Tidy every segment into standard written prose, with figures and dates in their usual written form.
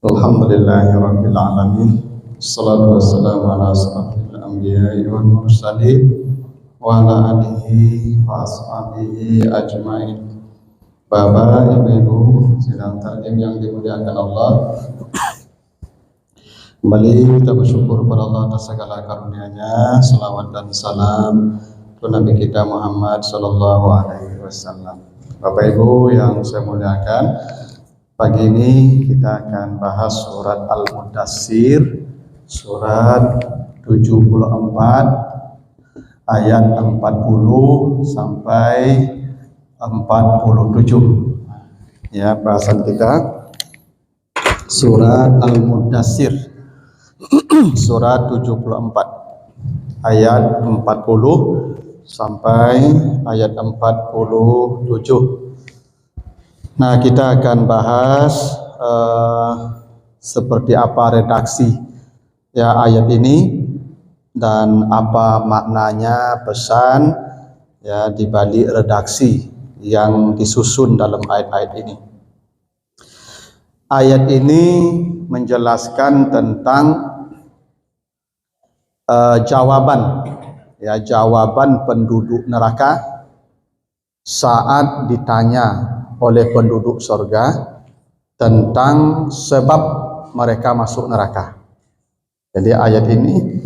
Alhamdulillahirabbil alamin. Wassalatu wassalamu ala asyrafil anbiya'i wal mursalin wa ala alihi wa ashabihi ajmain. Bapak, Ibu, sidang taklim yang dimuliakan Allah. Kembali kita bersyukur kepada Allah atas segala karunia-Nya. Salawat dan salam kepada Nabi kita Muhammad sallallahu alaihi wasallam. Bapak Ibu yang saya muliakan, pagi ini kita akan bahas surat Al-Mudaththir, surat 74 ayat 40 sampai 47. Ya, bahasan kita surat Al-Mudaththir surat 74 ayat 40 sampai ayat 47. Nah, kita akan bahas seperti apa redaksi ya ayat ini dan apa maknanya, pesan ya di balik redaksi yang disusun dalam ayat-ayat ini. Ayat ini menjelaskan tentang jawaban penduduk neraka saat ditanya oleh penduduk surga tentang sebab mereka masuk neraka. Jadi ayat ini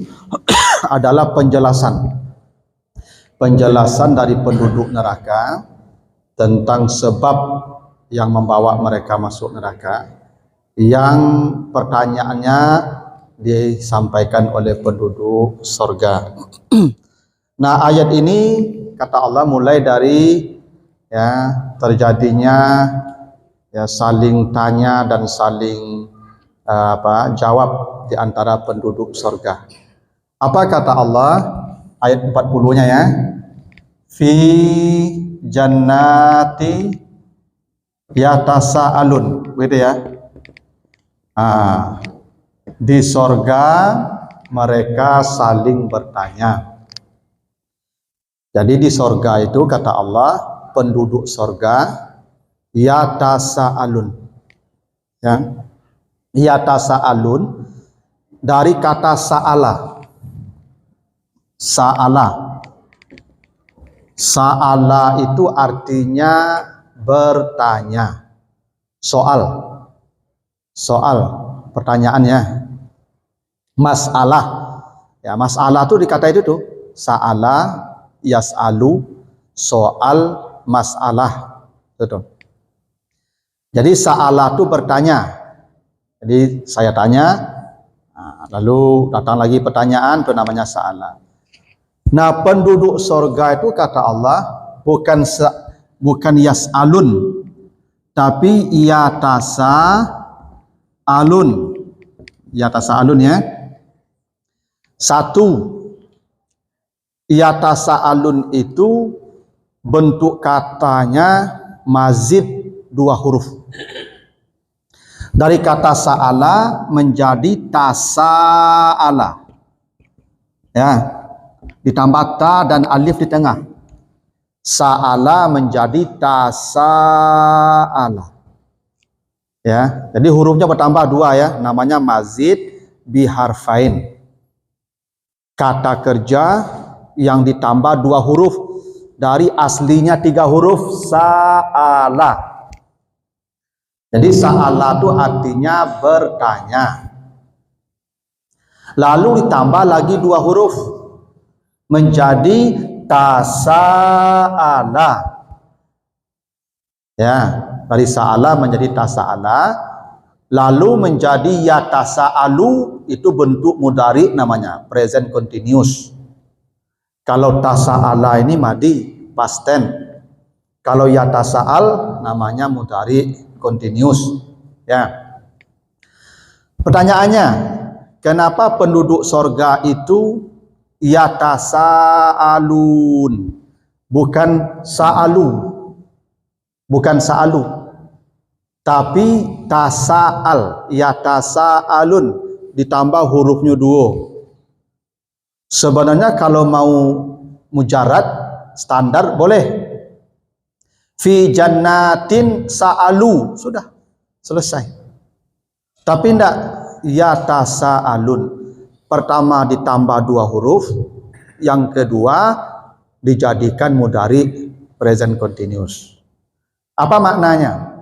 adalah penjelasan dari penduduk neraka tentang sebab yang membawa mereka masuk neraka, yang pertanyaannya disampaikan oleh penduduk surga. Nah, ayat ini kata Allah mulai dari ya terjadinya ya saling tanya dan saling jawab di antara penduduk surga. Apa kata Allah? Ayat 40-nya ya. Fi jannati yatasaalun, gitu ya. Di surga mereka saling bertanya. Jadi di surga itu kata Allah, penduduk surga yatasaalun. Ya. Yatasaalun dari kata sa'ala. Sa'ala itu artinya bertanya. Soal pertanyaannya. Masalah. Ya, masalah itu dikata itu tuh. Sa'ala, yas'alu, soal, masalah. Betul. Jadi sa'ala itu bertanya. Jadi saya tanya, lalu datang lagi pertanyaan, itu namanya sa'ala. Nah, penduduk surga itu kata Allah bukan yas'alun, tapi yatasa'alun. Yatasa'alun ya. Satu, yatasa'alun itu bentuk katanya mazid 2 huruf. Dari kata sa'ala menjadi tasa'ala. Ya. Ditambah ta dan alif di tengah. Sa'ala menjadi tasa'ala. Ya, jadi hurufnya bertambah 2 ya, namanya mazid biharfain. Kata kerja yang ditambah 2 huruf dari aslinya 3 huruf sa'ala. Jadi sa'ala itu artinya bertanya. Lalu ditambah lagi 2 huruf menjadi tasa'ala. Ya, dari sa'ala menjadi tasa'ala, lalu menjadi yatasa'alu, itu bentuk mudhari namanya, present continuous. Kalau tasa'ala ini madi, past tense. Kalau yatasa'al namanya mudhari continuous. Ya. Pertanyaannya, kenapa penduduk surga itu yatasa'alun, bukan sa'alu, tapi tasa'al, yatasa'alun, ditambah hurufnya 2. Sebenarnya kalau mau mujarad standar boleh. Fi jannatin sa'alu, sudah selesai. Tapi tidak yatasaalun. Pertama ditambah 2 huruf, yang kedua dijadikan mudhari present continuous. Apa maknanya?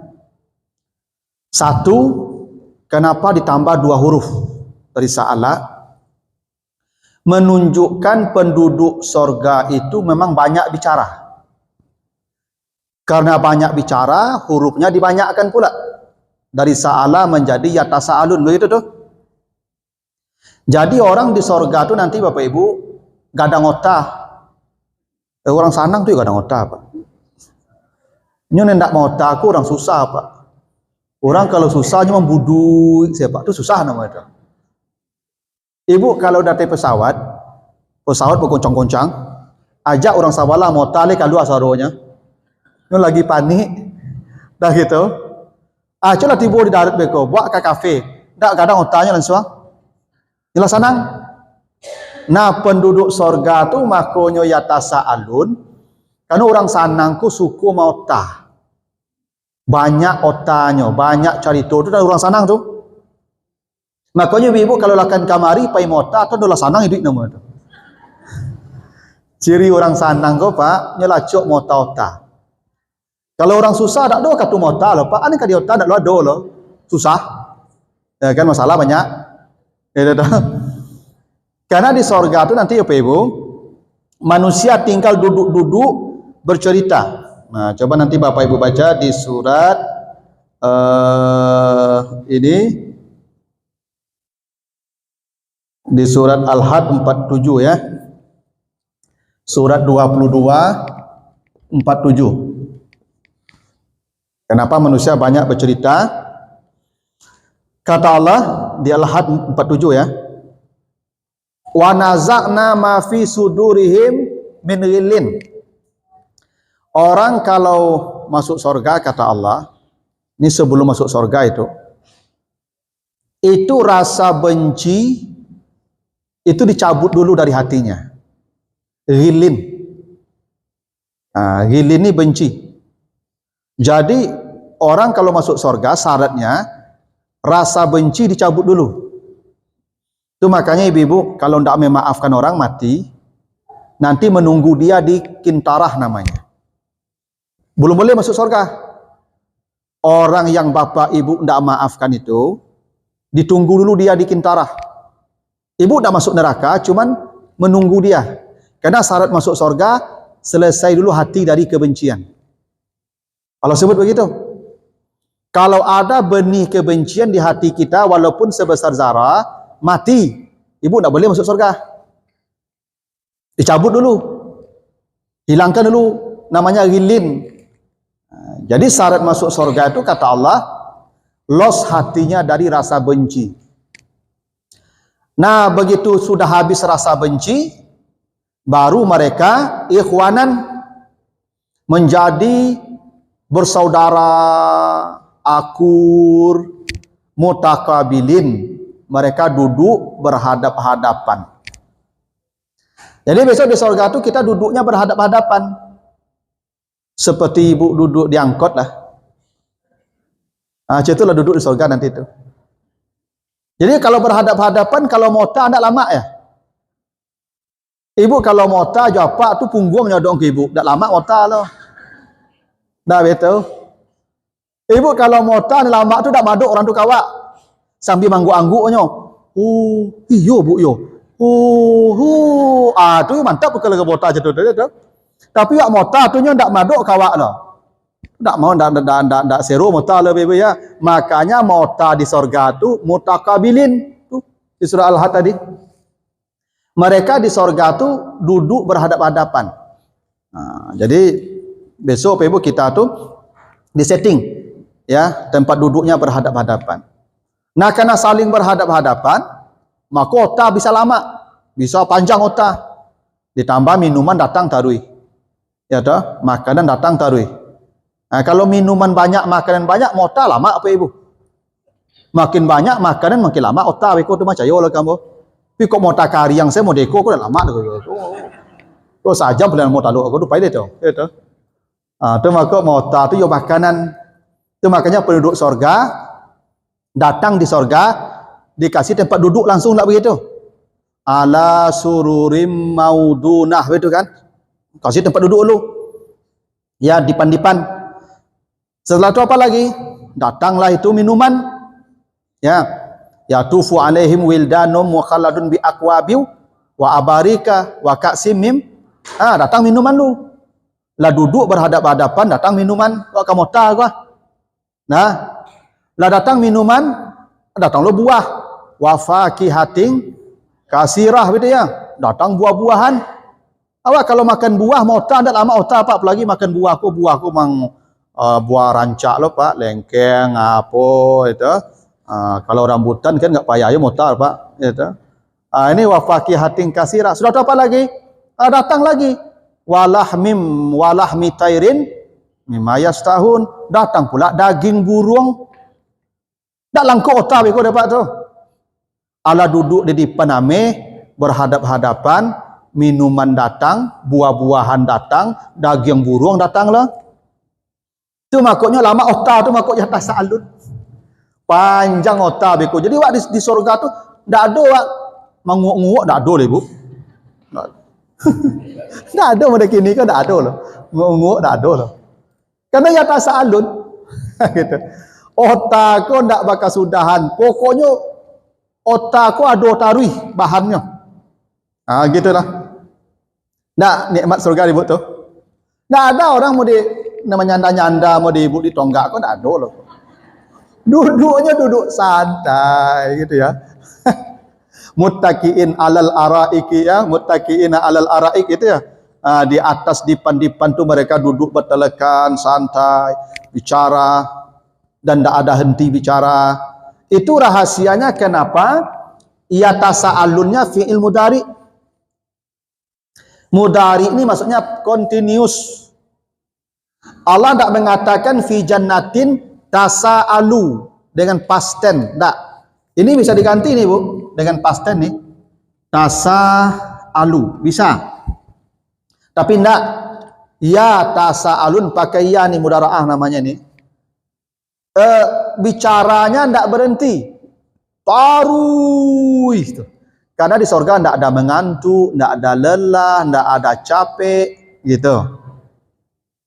Satu, kenapa ditambah 2 huruf dari sa'ala? Menunjukkan penduduk sorga itu memang banyak bicara. Karena banyak bicara, hurufnya dibanyakkan pula. Dari sa'ala menjadi yatasa'alun, begitu tuh. Jadi orang di sorga itu nanti Bapak Ibu gadang otah. Orang sanang tuh gadang otah, Pak. Ini hendak mau otah aku orang susah, Pak. Orang kalau susahnya membudui siapa? Itu susah namanya. Ibu kalau datang pesawat bergoncang-goncang, ajak orang sawala mau tali kalau asaronya. Ini lagi panik. Dah gitu. Coba tiba di darat beko, buat ke kafe. Dak kadang otanya langsung. Jelas sanang. Nah, penduduk sorga tu makonyo yatasaalun. Karena orang sanangku suku mau otah. Banyak otanya, banyak carito tu dari orang sanang tu. Makanya ibu kalau lakukan kamari pai mota atau dola sanang hidup nama tu. Ciri orang sanang kau Pak, nyelacok mota ota. Kalau orang susah tak do katu mota lo Pak, ane kadi ota tak lo do lo. Susah. Ya kan masalah banyak. Ya dah. Karena di sorga tu nanti apa ibu, manusia tinggal duduk-duduk bercerita. Nah, coba nanti Bapak Ibu baca di surat ini di surat Al-Had 47 ya. Surat 22 47. Kenapa manusia banyak bercerita? Kata Allah di Al-Had 47 ya. Wa naza'na ma fi sudurihim min ghillin. Orang kalau masuk surga kata Allah, ini sebelum masuk surga itu rasa benci itu dicabut dulu dari hatinya. Ghilin. Ghilin ini benci. Jadi orang kalau masuk surga syaratnya rasa benci dicabut dulu. Itu makanya ibu-ibu kalau tidak memaafkan orang mati, nanti menunggu dia di kintarah namanya. Belum boleh masuk surga. Orang yang bapak ibu tidak maafkan itu, ditunggu dulu dia di kintarah. Ibu tidak masuk neraka, cuman menunggu dia. Karena syarat masuk surga, selesai dulu hati dari kebencian. Allah sebut begitu. Kalau ada benih kebencian di hati kita, walaupun sebesar zarah, mati. Ibu tidak boleh masuk surga. Dicabut dulu. Hilangkan dulu. Namanya ghilin. Jadi syarat masuk surga itu kata Allah, los hatinya dari rasa benci. Nah, begitu sudah habis rasa benci, baru mereka ikhwanan, menjadi bersaudara, akur, mutakabilin. Mereka duduk berhadap-hadapan. Jadi besok di surga itu kita duduknya berhadap-hadapan. Seperti ibu duduk di angkot lah. Itulah duduk di surga nanti itu. Jadi kalau berhadap-hadapan, kalau mota tidak lama ya. Ibu kalau mota jawab tu punggungnya dong ke ibu. Tidak lama mota loh. Dah betul. Ibu kalau mota lama tu tak maduk orang tu kawak. Sambil mangguk-angguknya. Iyo bu yo. Tu mantap kalau ke mota jatuh tu. Tapi wak mota tu ndak maduk kawak lah. Ndak mau ndak seru mota lah bebe ya. Makanya mota di surga tu mutakabilin tu di surah Al-Had tadi. Mereka di surga tu duduk berhadap-hadapan. Jadi besok ibu kita tu di setting ya, tempat duduknya berhadap-hadapan. Nah, karena saling berhadap-hadapan, maka otak bisa lama, bisa panjang otak. Ditambah minuman datang tarui. Ya toh, makanan datang tarui. Nah, kalau minuman banyak, makanan banyak, otak lama apa ibu? Makin banyak makanan makin lama otak beko tu macam yo lah kamu. Tapi kok otak kari yang saya mau deko aku dah lama tu. Terus saja pilihan mau talu aku tu pai dia tu. Ya toh. Tu maka otak tu yo makanan. Tu makanya penduduk surga datang di sorga, dikasih tempat duduk langsung, tak begitu? Ala sururim maudunah, begitu kan? Kasih tempat duduk dulu. Ya, dipan-dipan. Setelah itu apa lagi? Datanglah itu minuman. Ya, yatufu alaihim wildanum wa khaladun bi aqwabiu wa abarika wa ka'simim. Datang minuman lu. Lah duduk berhadap-hadapan, datang minuman. Wa kamota gua. Nah, lah datang minuman, datang lu buah. Wa fakihatin kasirah, gitu ya. Datang buah-buahan. Awak kalau makan buah mota ndak lama otak apa, apalagi makan buahku mang buah rancak lo Pak, lengkeng apa itu. Kalau rambutan kan enggak payah ya mota Pak, itu. Ini wafakihatin kasirah. Sudah apa lagi? Datang lagi. Walahmi tairin mimma yastahun. Datang pula daging burung. Ndak langkau otak beko dapat tu. Ala duduk di depan ame berhadap-hadapan, minuman datang, buah-buahan datang, daging burung datang lah. Tu makuknya lama otak tu makuknya atas alun. Panjang otak beko. Jadi wak di surga tu ndak ada wak menguak-nguak, ndak ada lah ibu. Ndak ada pada kini kan ndak ada lah. Menguak ndak ada lah. Karena ya atas alun. Gitu. Otak ko ndak bakal sudahan. Pokoknya otak ko ada tarui bahannya. Gitulah. Ndak nikmat surga ibu tu. Ndak ada orang mau di namanya nyanda-nyanda mau di ibu di tonggak ko ndak ada loh. Duduknya duduk santai gitu ya. Muttaqiin alal araiki ya, muttaqiina alal araik itu ya. Di atas dipan-dipan tu mereka duduk bertelekan santai, bicara dan tidak ada henti bicara. Itu rahasianya kenapa ia tasa'alunnya fi'il mudari. Mudari ini maksudnya continuous. Allah tidak mengatakan fi jannatin tasa'alu dengan past tense. Tak. Ini bisa diganti nih Bu dengan past tense nih. Tasa'alu bisa. Tapi enggak. Ya tasa'alun pakai ya nih mudaraah namanya nih. Bicaranya enggak berhenti. Tarui. Karena di surga enggak ada mengantuk, enggak ada lelah, enggak ada capek gitu.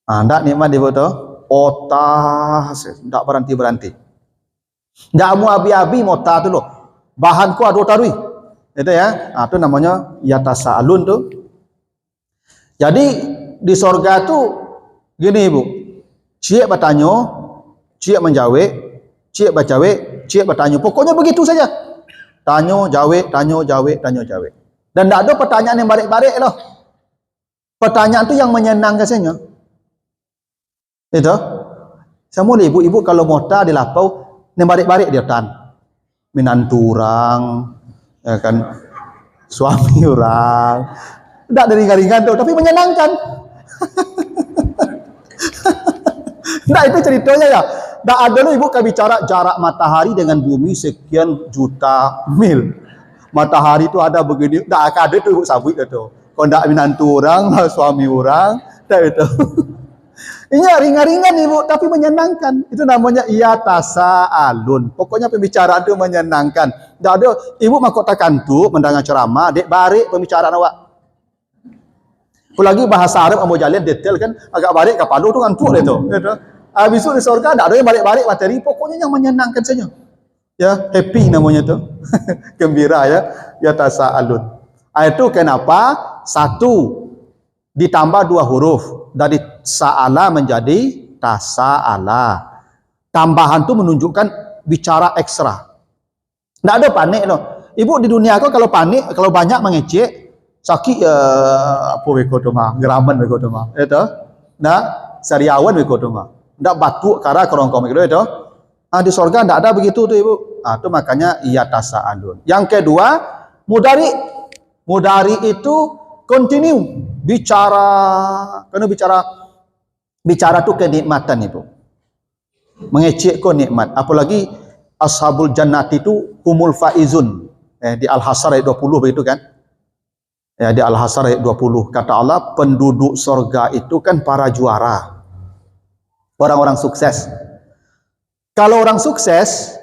Enggak nikmat di foto. Otak enggak berhenti-berhenti. Enggak mau abi-abi mota tu loh. Bahanku ada tarui. Itu ya. Itu namanya ya tasa'alun tu. Jadi di surga tu gini Ibu. Cik bertanya, cik menjawab, cik berjawab, cik bertanya. Pokoknya begitu saja. Tanya, jawab, tanya, jawab, tanya, jawab. Dan tidak ada pertanyaan yang balik-balik loh. Pertanyaan tu yang menyenangkan saja. Itu. Semua ibu-ibu kalau mota di lapau, yang balik-balik dia tan. Minantu orang, ya kan, suami orang. Tidak dari ringan-ringan tu, tapi menyenangkan. Nah itu ceritanya ya. Tak ada loh ibu kan bicara jarak matahari dengan bumi sekian juta mil. Matahari itu ada begini. Tak ada tu ibu sabut itu. Kalau tak minantu orang, suami orang, tak itu. Ini ringan-ringan ibu, tapi menyenangkan. Itu namanya iya tasa'alun. Pokoknya pembicaraan itu menyenangkan. Tak ada ibu mahkota kantu mendengar ceramah, dek barik pembicaraan awak. Apalagi bahasa Arab ambo jalan detail kan agak balik ke palu tu ngantuk dia tu. Habis itu di surga tak ada yang balik-balik materi, pokoknya yang menyenangkan saja. Ya, happy namanya tu. Gembira ya. Ya tasa'alun. Itu kenapa satu ditambah dua huruf dari sa'ala menjadi tasa'ala. Tambahan tu menunjukkan bicara ekstra. Tak ada panik loh. Ibu di dunia aku kalau panik, kalau banyak mengecek sakit apa beko tu mah geraman beko tu mah itu nah sariawan beko tu mah ndak batuk kara kerongkong gitu itu di surga ndak ada begitu tu ibu itu makanya iya tasa'alun. Yang kedua mudari itu continue bicara kena bicara tu kenikmatan ibu mengecek ko nikmat apalagi ashabul jannati itu humul faizun di Al-Hasr ayat 20 begitu kan. Ya di Al-Hasr ayat 20 kata Allah penduduk surga itu kan para juara. Orang-orang sukses. Kalau orang sukses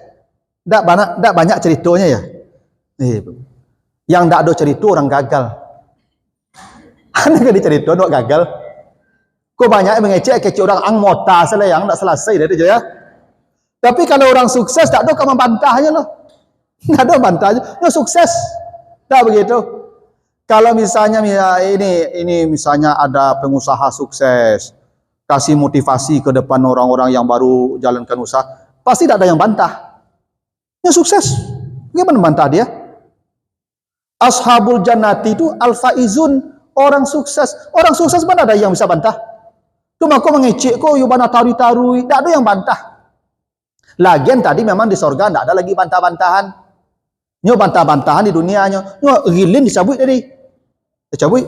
ndak banyak ceritanya ya. Yang ndak ada cerita orang gagal. Ana kan dicerita ndak gagal. Kok banyak mengecek kecil orang ang mota yang ndak selesai dari ya. Tapi kalau orang sukses tak ada kau membantahnya loh. Ndak ada bantahnya. Yo sukses. Tak begitu. Kalau misalnya ini misalnya ada pengusaha sukses, kasih motivasi ke depan orang-orang yang baru jalankan usaha, pasti tidak ada yang bantah. Ya sukses. Bagaimana bantah dia? Ashabul jannati itu al-faizun, orang sukses. Orang sukses mana ada yang bisa bantah? Cuma kau mengecek kau, you bana tarui-tarui, tidak ada yang bantah. Lagian tadi memang di sorga tidak ada lagi bantah-bantahan. Nyo bantah-bantahan di dunianya. Nyo gilin dicabut tadi. Dicabut.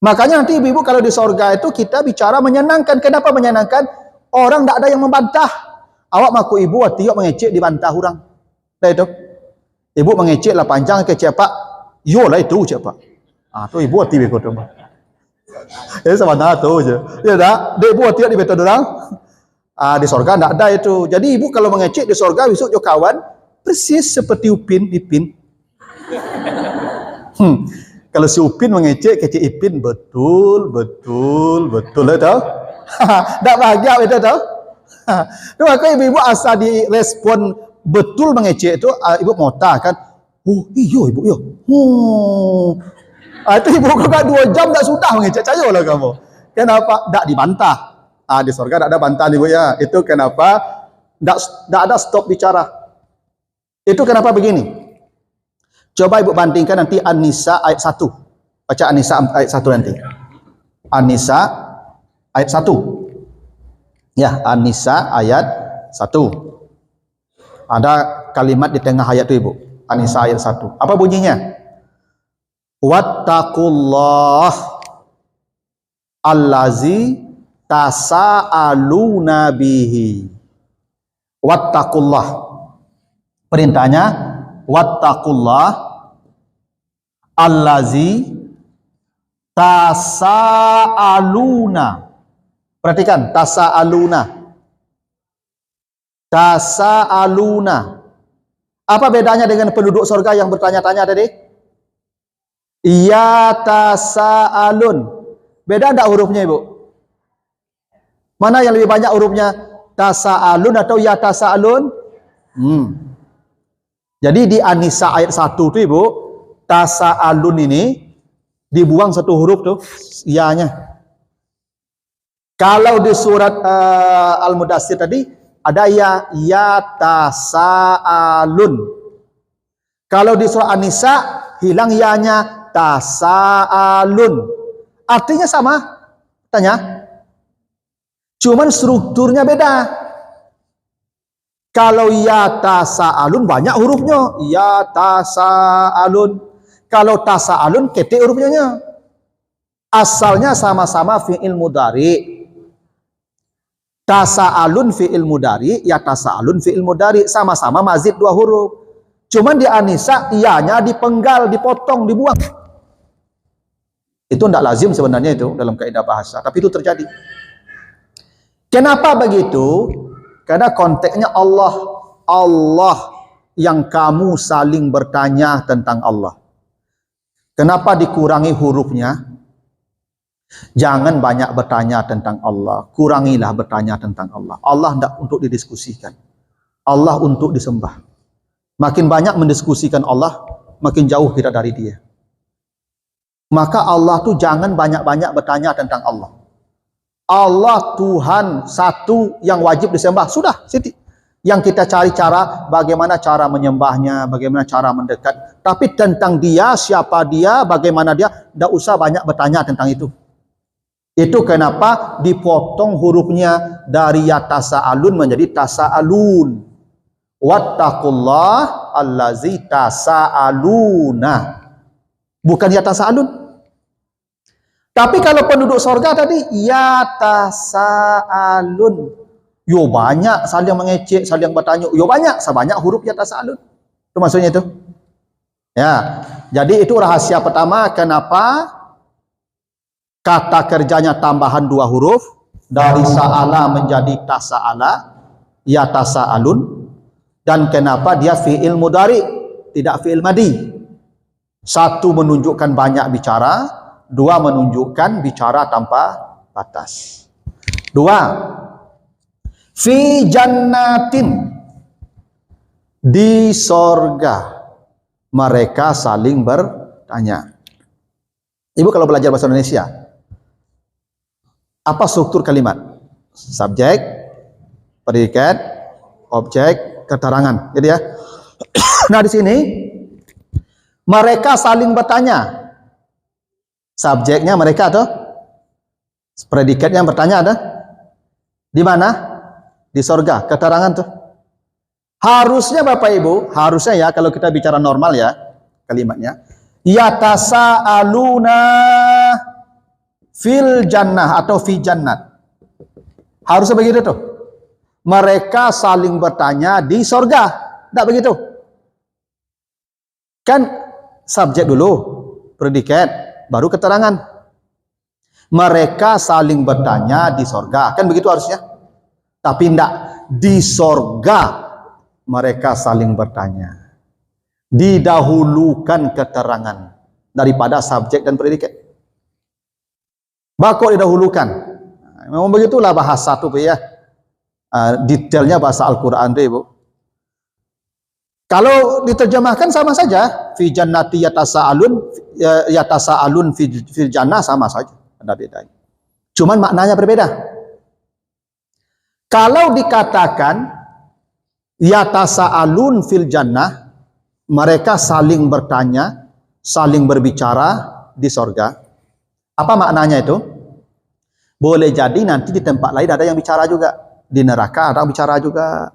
Makanya nanti ibu-ibu kalau di sorga itu kita bicara menyenangkan. Kenapa menyenangkan? Orang tidak ada yang membantah. Awak maku ibu waktu mengecek dibantah orang. Dah itu. Ibu mengecek lah panjang ke cepak. Yo lah itu cepak. Ah tu ibu waktu begitu. Sama dah tu je. Ya dah. Dia ibu waktu di betul orang. Di sorga tidak ada itu. Jadi ibu kalau mengecek di sorga besok jo kawan persis seperti Upin Ipin. Kalau si Upin mengecek kecek Ipin betul lah tahu. Tak bahagia betul tahu. Maka ibu-ibu asal direspon betul mengecek itu ibu mota kan. Oh iyo ibu yo. Itu ibu kau 2 jam tak sudah mengecek cayolah kamu. Kenapa? Tak dibantah. Di surga tidak ada bantahan ibu ya. Itu kenapa tidak ada stop bicara. Itu kenapa begini. Coba ibu bandingkan nanti An-Nisa ayat 1. Baca An-Nisa ayat 1 nanti. An-Nisa ayat 1. Ya, An-Nisa ayat 1. Ada kalimat di tengah ayat itu ibu. An-Nisa ayat 1. Apa bunyinya? Wattaqullah allazi tasa'aluna bihi. Wattaqullah. Perintahnya wattaqullah allazi tasa'aluna. Perhatikan tasa'aluna. Tasa'aluna. Apa bedanya dengan penduduk surga yang bertanya-tanya tadi? Ya tasa'alun. Beda enggak hurufnya ibu? Mana yang lebih banyak hurufnya? Tasa'alun atau ya tasa'alun? Jadi di An-Nisa ayat 1 itu ibu, tasa'alun ini dibuang satu huruf tuh, ya-nya. Kalau di surat Al-Mudaththir tadi ada ya tasa'alun. Kalau di surat An-Nisa hilang ya-nya tasa'alun. Artinya sama. Tanya. Cuman strukturnya beda. Kalau ya tasa'alun banyak hurufnya. Ya tasa'alun. Kalau tasa'alun ketik hurufnya. Asalnya sama-sama fi'il mudhari. Tasa'alun fi'il mudhari, ya tasa'alun fi'il mudhari, sama-sama mazid 2 huruf. Cuman di An-Nisa ianya dipenggal, dipotong, dibuang. Itu tidak lazim sebenarnya itu dalam kaidah bahasa, tapi itu terjadi. Kenapa begitu? Karena konteksnya Allah yang kamu saling bertanya tentang Allah. Kenapa dikurangi hurufnya? Jangan banyak bertanya tentang Allah. Kurangilah bertanya tentang Allah. Allah tidak untuk didiskusikan. Allah untuk disembah. Makin banyak mendiskusikan Allah, makin jauh kita dari dia. Maka Allah tuh jangan banyak-banyak bertanya tentang Allah. Allah Tuhan satu yang wajib disembah. Sudah, Siti. Yang kita cari cara, bagaimana cara menyembahnya, bagaimana cara mendekat. Tapi tentang dia, siapa dia, bagaimana dia, tidak usah banyak bertanya tentang itu. Itu kenapa dipotong hurufnya dari ya tasa'alun menjadi tasa'alun. Wattaqullah allazi tasa'aluna. Bukan ya tasa'alun. Tapi kalau penduduk surga tadi ya tasa'alun. Yo banyak saling mengecek, saling bertanya. Yo banyak, sebanyak huruf ya tasa'alun. Itu maksudnya itu. Ya. Jadi itu rahasia pertama kenapa kata kerjanya tambahan 2 huruf dari sa'ala menjadi tasa'ala, ya tasa'alun. Dan kenapa dia fi'il mudhari, tidak fi'il madi? Satu menunjukkan banyak bicara, dua menunjukkan bicara tanpa batas. Dua, fi jannatin, di sorga mereka saling bertanya. Ibu kalau belajar bahasa Indonesia, apa struktur kalimat? Subjek, predikat, objek, keterangan. Jadi ya. Nah di sini mereka saling bertanya. Subjeknya mereka tuh, predikatnya bertanya ada di mana? Di sorga. Keterangan tuh. Harusnya Bapak Ibu, harusnya ya kalau kita bicara normal ya kalimatnya, yatasaaluna fil jannah atau fi jannat. Harusnya begitu tuh. Mereka saling bertanya di sorga. Tidak begitu? Kan subjek dulu, predikat, baru keterangan. Mereka saling bertanya di sorga. Kan begitu harusnya? Tapi tidak. Di sorga mereka saling bertanya. Didahulukan keterangan daripada subjek dan predikat. Bakal didahulukan. Memang begitulah bahasa tu ya. Detailnya bahasa Al-Quran tu Ibu. Kalau diterjemahkan sama saja. Fi jannati yatasaalun fil jannah, sama saja. Ada bedanya. Cuman maknanya berbeda. Kalau dikatakan yatasaalun fil jannah, mereka saling bertanya, saling berbicara di sorga. Apa maknanya itu? Boleh jadi nanti di tempat lain ada yang bicara juga. Di neraka ada yang bicara juga.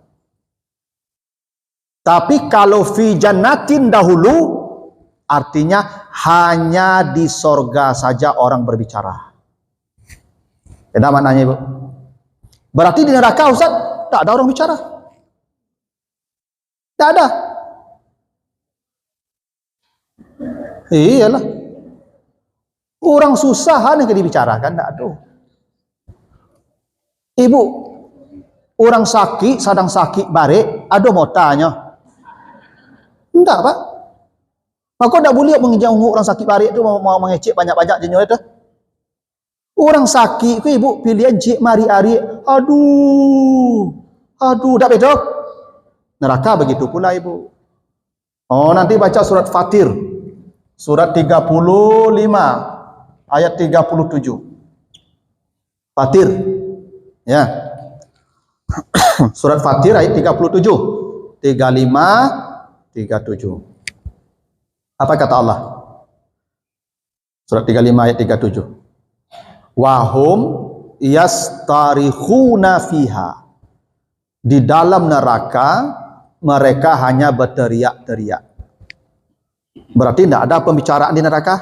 Tapi kalau fi jannatin dahulu, artinya hanya di sorga saja orang berbicara. Beda maknanya Ibu. Berarti di neraka Ustaz, tak ada orang bicara. Tak ada. Iyalah. Orang susah nih ke dibicarakan, tak ada. Ibu, orang sakit, sedang sakit barik, ada mau tanya? Enggak, Pak. Maka tak boleh menjenguk orang sakit barik itu mau mengecek banyak-banyak jenis itu. Orang sakit ke Ibu pilihan cik mari ari. Aduh, tak betul. Neraka begitu pula Ibu. Oh, nanti baca surat Fatir. Surat 35 ayat 37. Fatir. Ya. Surat Fatir ayat 37. 35 37. Apa kata Allah? Surat 35 ayat 37. Wahum yastarikhuna fiha. Di dalam neraka mereka hanya berteriak-teriak. Berarti tidak ada pembicaraan di neraka.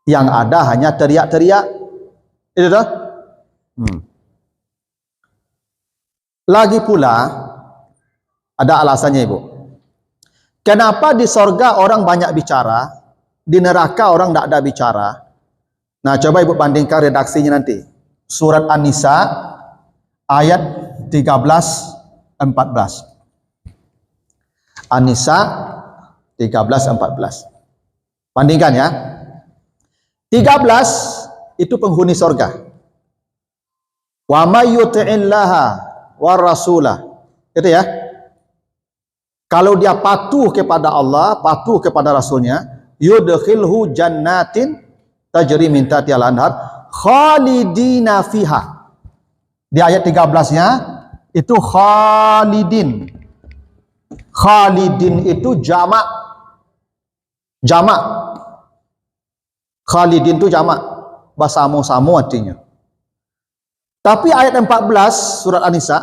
Yang ada hanya teriak-teriak. Itu dah. Lagi pula ada alasannya Ibu. Kenapa di sorga orang banyak bicara, di neraka orang tidak ada bicara? Nah, coba Ibu bandingkan redaksinya nanti. Surat An-Nisa ayat 13-14. An-Nisa 13-14. Bandingkan ya. 13 itu penghuni sorga. Wa may yuti'illaha war rasulah. Itu ya. Kalau dia patuh kepada Allah, patuh kepada Rasulnya, yudkhilhu jannatin tajri min tahtiha al-anhar khalidina fiha. Di ayat 13-nya itu khalidin. Khalidin itu jamak. Jamak. Khalidin itu jamak. Bersama-sama artinya. Tapi ayat 14 surat An-Nisa,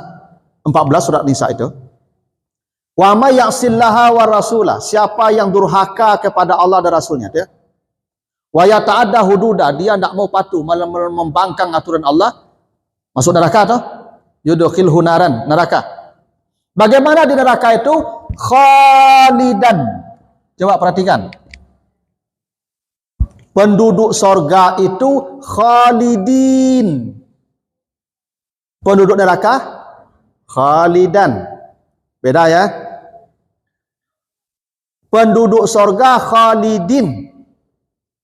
14 surat An-Nisa itu, wa may ya'sillaha wa rasulah, siapa yang durhaka kepada Allah dan Rasulnya, ya. Wa yata'adda hududa, dia tidak mau patuh, malah membangkang aturan Allah, masuk neraka atau yudkhilhu naran, neraka. Bagaimana di neraka itu? Khalidan. Coba perhatikan. Penduduk sorga itu khalidin. Penduduk neraka khalidan. Beda ya. Penduduk sorga khalidin.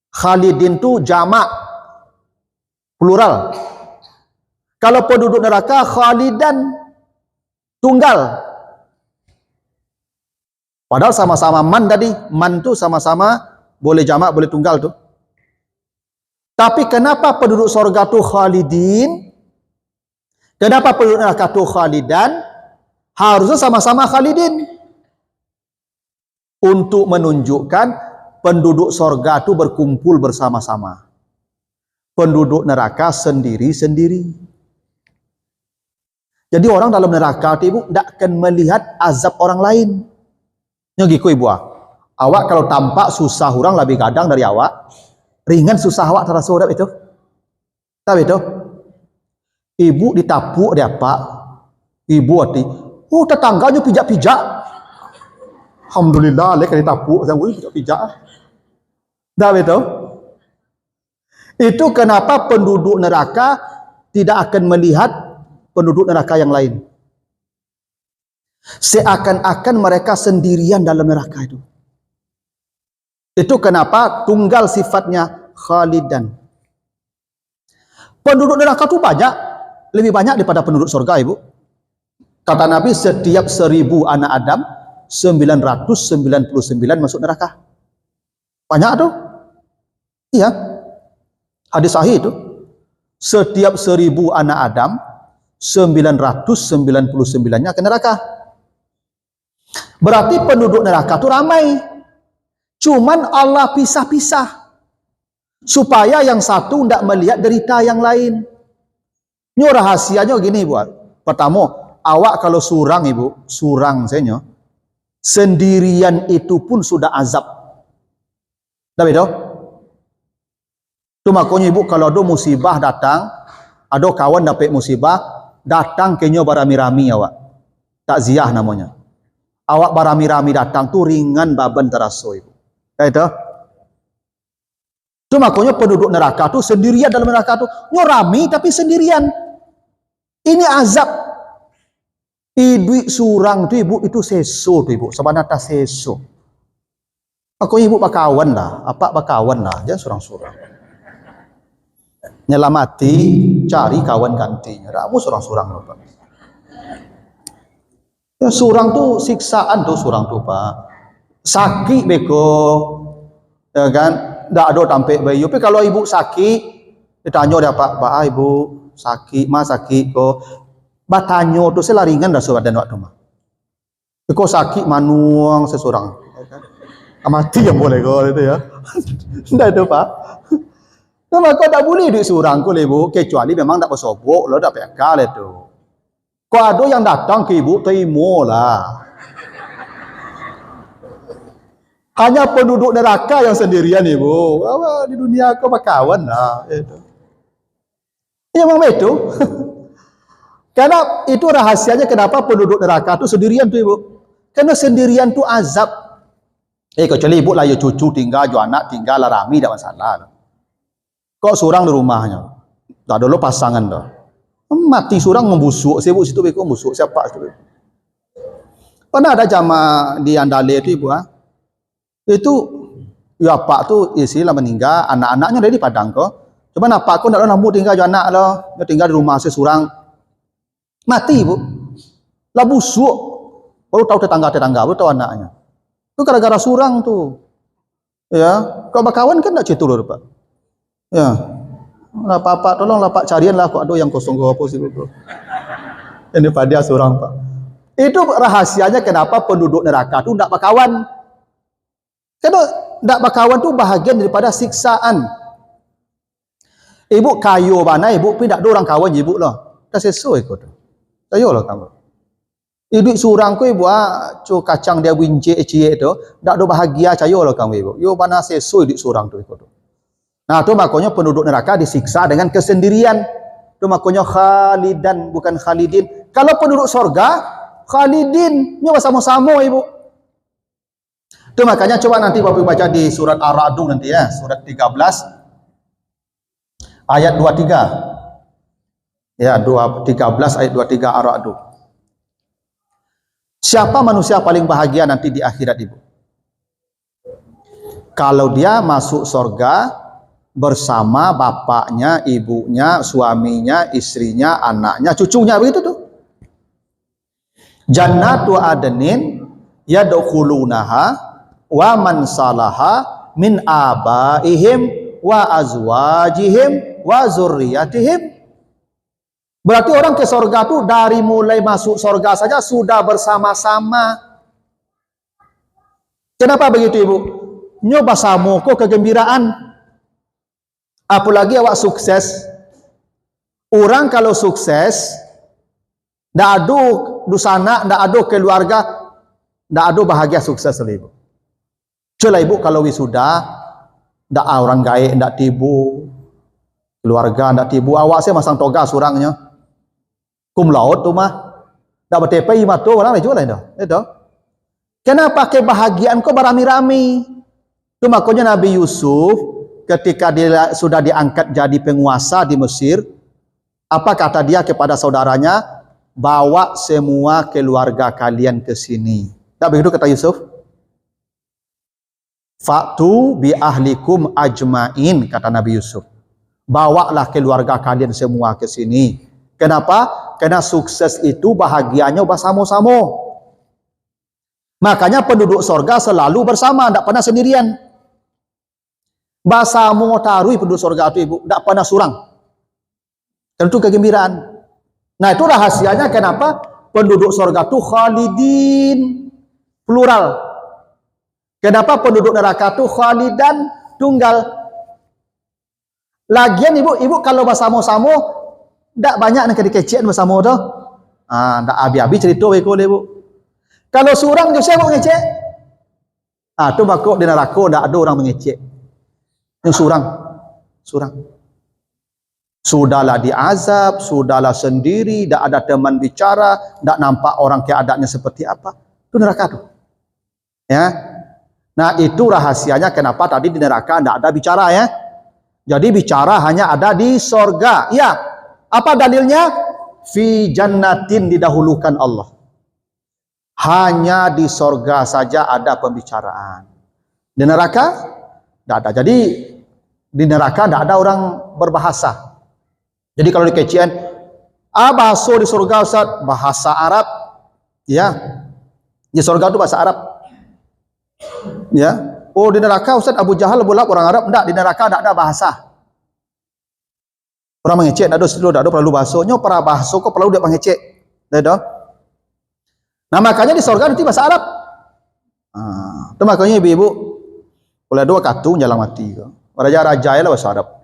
Khalidin tu jamak, plural. Kalau penduduk neraka khalidan, tunggal. Padahal sama-sama man tadi. Man tu sama-sama boleh jamak, boleh tunggal tu. Tapi kenapa penduduk sorga tu khalidin? Kenapa penduduk neraka tu khalidan? Harusnya sama-sama khalidin. Untuk menunjukkan penduduk sorga tu berkumpul bersama-sama. Penduduk neraka sendiri-sendiri. Jadi orang dalam neraka tu ibu tidak akan melihat azab orang lain. Nyogiku ibu awak kalau tampak susah orang lebih kadang dari awak, ringan susah awak terasa urap itu. Tahu itu? Ibu ditapuk dia pak, ibu hati, oh tetangganya pijak-pijak. Alhamdulillah, lek ditapuk, saya pijak-pijak. Tahu itu? Itu kenapa penduduk neraka tidak akan melihat penduduk neraka yang lain. Seakan-akan mereka sendirian dalam neraka itu. Itu kenapa tunggal sifatnya khalidan. Penduduk neraka itu banyak, lebih banyak daripada penduduk surga ibu. Kata Nabi setiap 1000 anak Adam 999 masuk neraka. Banyak tuh. Iya. Hadis sahih itu. Setiap 1000 anak Adam 999-nya ke neraka. Berarti penduduk neraka itu ramai. Cuman Allah pisah-pisah. Supaya yang satu tidak melihat derita yang lain. Ini rahasianya gini ibu. Pertama, awak kalau surang ibu, surang saya sendirian itu pun sudah azab. Tapi itu? Itu makanya ibu kalau ada musibah datang, ada kawan dapat musibah, datang kenyo barami-rami awak. Takziah namanya. Awak barami-rami datang tu ringan baban teraso ibu. Kayak itu. Itu makanya penduduk neraka tu sendirian dalam neraka tu. Nyorami tapi sendirian. Ini azab. Ibu surang tu ibu itu seso tu ibu. Sebenarnya seso. Aku ibu bakawan lah. Apa bakawan lah. Jangan surang-surang. Nyelamati, cari kawan gantinya. Kamu surang-surang loh pak. Ya surang tu siksaan tu surang tu pak. Sakit beko, ya kan? Tak ada tampik bayi. Tapi kalau ibu sakit, ditanya dia pak ibu sakit, mas sakit ko. Batanyo tu saya laringan dah surat dan waktu mah. Ko sakit manuang seseorang. Mati yang boleh ko itu ya. Tidak ada pak. Nama kau tak boleh duit surang ko ibu, kecuali memang tak bersobok, lo tak pekal itu. Kau ada yang datang ke ibu, terima lah. Hanya penduduk neraka yang sendirian ibu. Di dunia kau berkawan lah. Itu. Ya memang itu. Karena itu rahasianya kenapa penduduk neraka itu sendirian tu ibu. Karena sendirian tu azab. Kecuali ibu lah ya cucu tinggal, jo anak tinggal lah rami tak masalah. Kok surang di rumahnya. Tak ada lo pasangan dah. Mati surang membusuk, sibuk situ beko membusuk siapa situ. Pernah ada jamaah di Andale itu ibu itu ya pak tu istilah meninggal, anak-anaknya dari Padang kok. Cuma apa aku ndak nak tinggal jo anak lo, dia tinggal di rumah sesurang. Mati ibu. Lah busuk. Baru tahu tetangga-tetangga, baru tahu anaknya. Itu gara-gara surang tu. Ya, kau berkawan kan ndak cetur pak. Ya. Lah pak tolonglah pak carian lah kok ada yang kosong apa sih bro. Ini pada seorang pak. Itu rahasianya kenapa penduduk neraka tu tidak berkawan. Karena tidak berkawan tu bahagian daripada siksaan. Ibu kayu mana ibu pun tidak ada orang kawan ibu lah. Dah sesuai kau tu. Tayo lah kamu. Ibu surang ku ibu cu kacang dia winci cie tu, tidak ada bahagia cayo lah kamu ibu. Yo mana sesuai di surang tu ikut tu. Nah, itu makanya penduduk neraka disiksa dengan kesendirian. Itu makanya khalidan, bukan khalidin. Kalau penduduk sorga, khalidin. Nyawa sama-sama, ibu. Itu makanya coba nanti Bapak baca di surat Ar-Ra'd nanti ya. Surat 13, ayat 23. Ya, 13 ayat 23 Ar-Ra'd. Siapa manusia paling bahagia nanti di akhirat, Ibu? Kalau dia masuk surga bersama bapaknya, ibunya, suaminya, istrinya, anaknya, cucunya, begitu tuh. Jannatu adnin yadkhulunaha wa man salaha min abaihim wa azwajihim wa zurriyatihim. Berarti orang ke surga tuh dari mulai masuk surga saja sudah bersama-sama. Kenapa begitu, Ibu? Nyoba samoko kegembiraan. Apalagi awak sukses. Orang kalau sukses, ndak ada dusana, ndak ada keluarga, ndak ada bahagia sukses, Ibu. Coba Ibu kalau wisuda, ndak orang gaek, ndak tibu, keluarga ndak tibu, awak saya masang toga surangnya. Kum laut tu mah, ndak bertepai matu orang lain jual itu. Kenapa kebahagiaan kau berami-rami? Itu makanya Nabi Yusuf ketika dia sudah diangkat jadi penguasa di Mesir, apa kata dia kepada saudaranya? Bawa semua keluarga kalian ke sini. Tak begitu kata Yusuf? Fa'tu bi ahlikum ajmain, kata Nabi Yusuf. Bawalah keluarga kalian semua ke sini. Kenapa? Karena sukses itu bahagianya bersama-sama. Makanya penduduk surga selalu bersama, tidak pernah sendirian. Bahasa mengotarui penduduk surga itu, Ibu, tidak pernah surang. Tentu kegembiraan. Nah, itu rahasianya kenapa penduduk surga itu khalidin, plural. Kenapa penduduk neraka itu khalidan, tunggal. Lagian ibu kalau bersama-sama, tidak banyak yang dikecek bersama itu. Tidak abi-abi cerita Ibu. Kalau surang, siapa mengecek? Itu makuk di neraka tidak ada orang mengecek. Yang surang. Sudahlah diazab, sudahlah sendiri, tidak ada teman bicara, tidak nampak orang keadaannya seperti apa. Itu neraka tuh. Ya. Nah, itu rahasianya kenapa tadi di neraka tidak ada bicara ya. Jadi bicara hanya ada di sorga. Ya. Apa dalilnya? Fi jannatin, didahulukan Allah. Hanya di sorga saja ada pembicaraan. Di neraka tidak ada. Jadi di neraka tidak ada orang berbahasa. Jadi kalau di kecian, bahasa di surga Ustaz, bahasa Arab, ya. Di surga itu bahasa Arab, ya. Oh di neraka Ustaz Abu Jahal bolak orang Arab, enggak, di neraka tidak ada bahasa. Orang mengecek, tidak ada perlu bahasanya, para bahasa kok perlu dia mengecek, tidak. Nah makanya di surga nanti bahasa Arab. Itu makanya ibu-ibu, boleh dua katung jalan mati. Raja-raja lah bahasa Arab.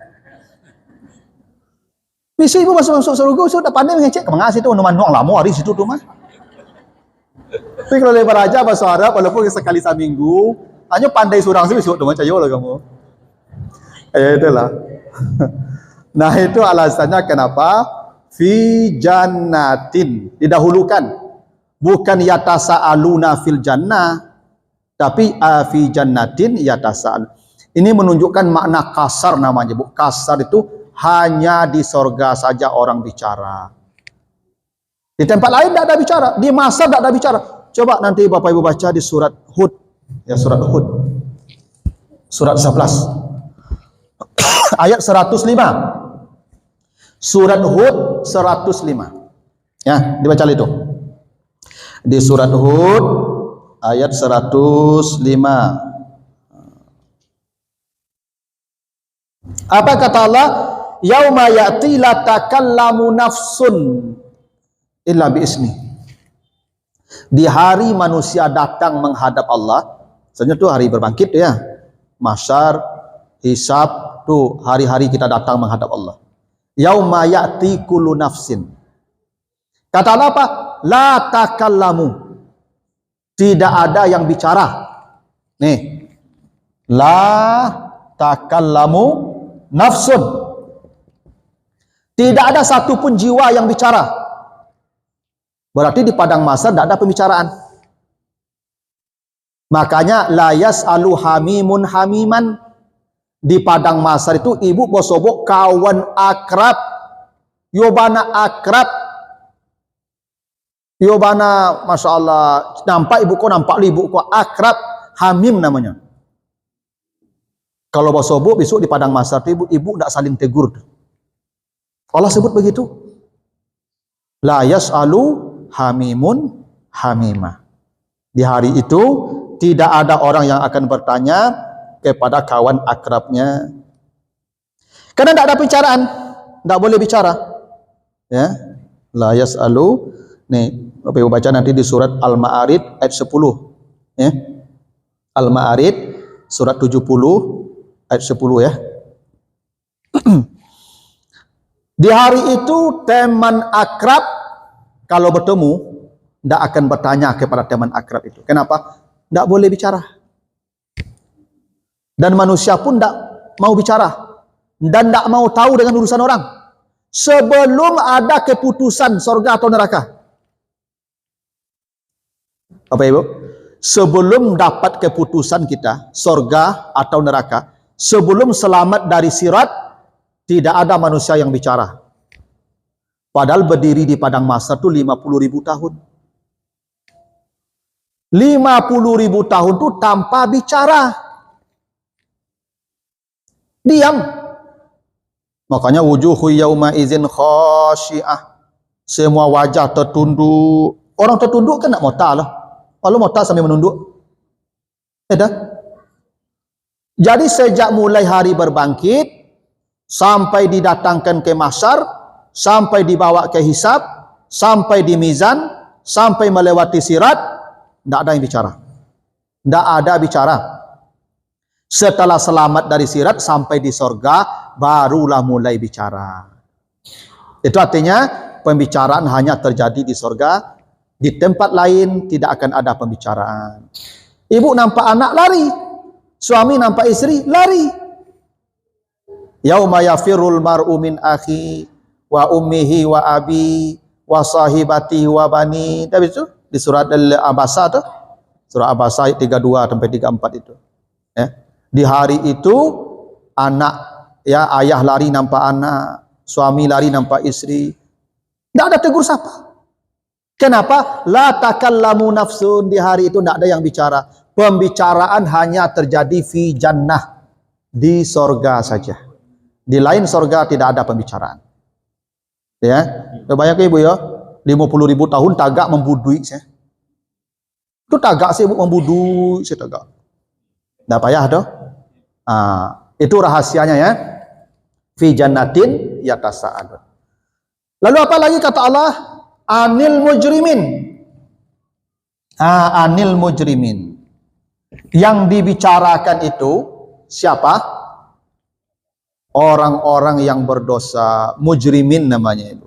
Bisa ibu masuk surga, sudah pandai mengecek. Mengasih itu nuang lama hari situ tuh mah. Tapi kalau lebar raja bahasa Arab, walaupun sekali seminggu, hanya pandai surang sih besok tuh macam lah kamu. Itulah. Nah itu alasannya kenapa fi jannatin didahulukan, bukan yatasaaluna fil jannah, tapi fi jannatin yatasal. Ini menunjukkan makna kasar namanya, Bu. Kasar itu hanya di sorga saja orang bicara. Di tempat lain tidak ada bicara. Di masa tidak ada bicara. Coba nanti Bapak Ibu baca di surat Hud. Ya, surat Hud. Surat 11. Ayat 105. Surat Hud 105. Ya, dibaca itu. Di surat Hud ayat 105. Apa kata Allah? Yauma ya'ti la takallamu nafsun illa biizni. Di hari manusia datang menghadap Allah, sebenarnya itu hari berbangkit ya. Mahsyar, hisab, tuh hari-hari kita datang menghadap Allah. Yauma ya'ti kullu nafsin. Kata Allah apa? La takallamu. Tidak ada yang bicara. Nih. La takallamu nafsun. Tidak ada satupun jiwa yang bicara. Berarti di padang mahsyar tidak ada pembicaraan. Makanya la yas'alu hamimun hamiman. Di padang mahsyar itu ibu bosobok kawan akrab, yobana akrab. Yo bana, masya Allah, nampak ibu ko akrab, hamim namanya. Kalau bahasa ibu besok di padang mahsyar ibu tidak saling tegur. Allah sebut begitu. La yas'alu hamimun hamimah. Di hari itu tidak ada orang yang akan bertanya kepada kawan akrabnya. Karena tidak ada pembicaraan, tidak boleh bicara. Ya, la yas'alu. Nih, Bapak Ibu baca nanti di surat Al-Ma'arij ayat 10. Ya. Al-Ma'arij surat 70 ayat 10 ya. Di hari itu teman akrab kalau bertemu tidak akan bertanya kepada teman akrab itu. Kenapa? Tidak boleh bicara. Dan manusia pun tidak mau bicara dan tidak mau tahu dengan urusan orang sebelum ada keputusan surga atau neraka. Apa Ibu? Sebelum dapat keputusan kita surga atau neraka, sebelum selamat dari sirat, tidak ada manusia yang bicara. Padahal berdiri di padang mahsyar itu 50.000 tahun. 50.000 tahun itu tanpa bicara. Diam. Makanya wujuhu yauma izin khasyiah. Semua wajah tertunduk. Orang tertunduk kan nak mota lah. Kalau mota sambil menunduk. Jadi sejak mulai hari berbangkit sampai didatangkan ke mahsyar, sampai dibawa ke hisab, sampai di mizan, sampai melewati sirat, tidak ada yang bicara. Tidak ada bicara. Setelah selamat dari sirat sampai di sorga, barulah mulai bicara. Itu artinya pembicaraan hanya terjadi di sorga. Di tempat lain tidak akan ada pembicaraan. Ibu nampak anak lari, suami nampak istri lari. Yauma yafirul mar'u min akhi wa ummihi wa abi wa sahibatihi wa bani. Habis itu di surat Al-Abasa tu, surah Abasa ayat 32 sampai 34 itu. Ya. Di hari itu anak, ya, ayah lari nampak anak, suami lari nampak istri. Tidak ada tegur sapa. Kenapa? La takallamu nafsun. Di hari itu tidak ada yang bicara. Pembicaraan hanya terjadi fi jannah, di sorga saja. Di lain sorga tidak ada pembicaraan. Ya, banyak ibu ya, 50.000 tahun tagak membudui saya. Itu tagak sih ibu membudui, saya tagak. Tidak payah toh. Itu rahasianya ya. Fi jannatin yatasa'alun. Lalu apa lagi kata Allah? Anil mujrimin. Anil mujrimin. Yang dibicarakan itu siapa? Orang-orang yang berdosa. Mujrimin namanya itu.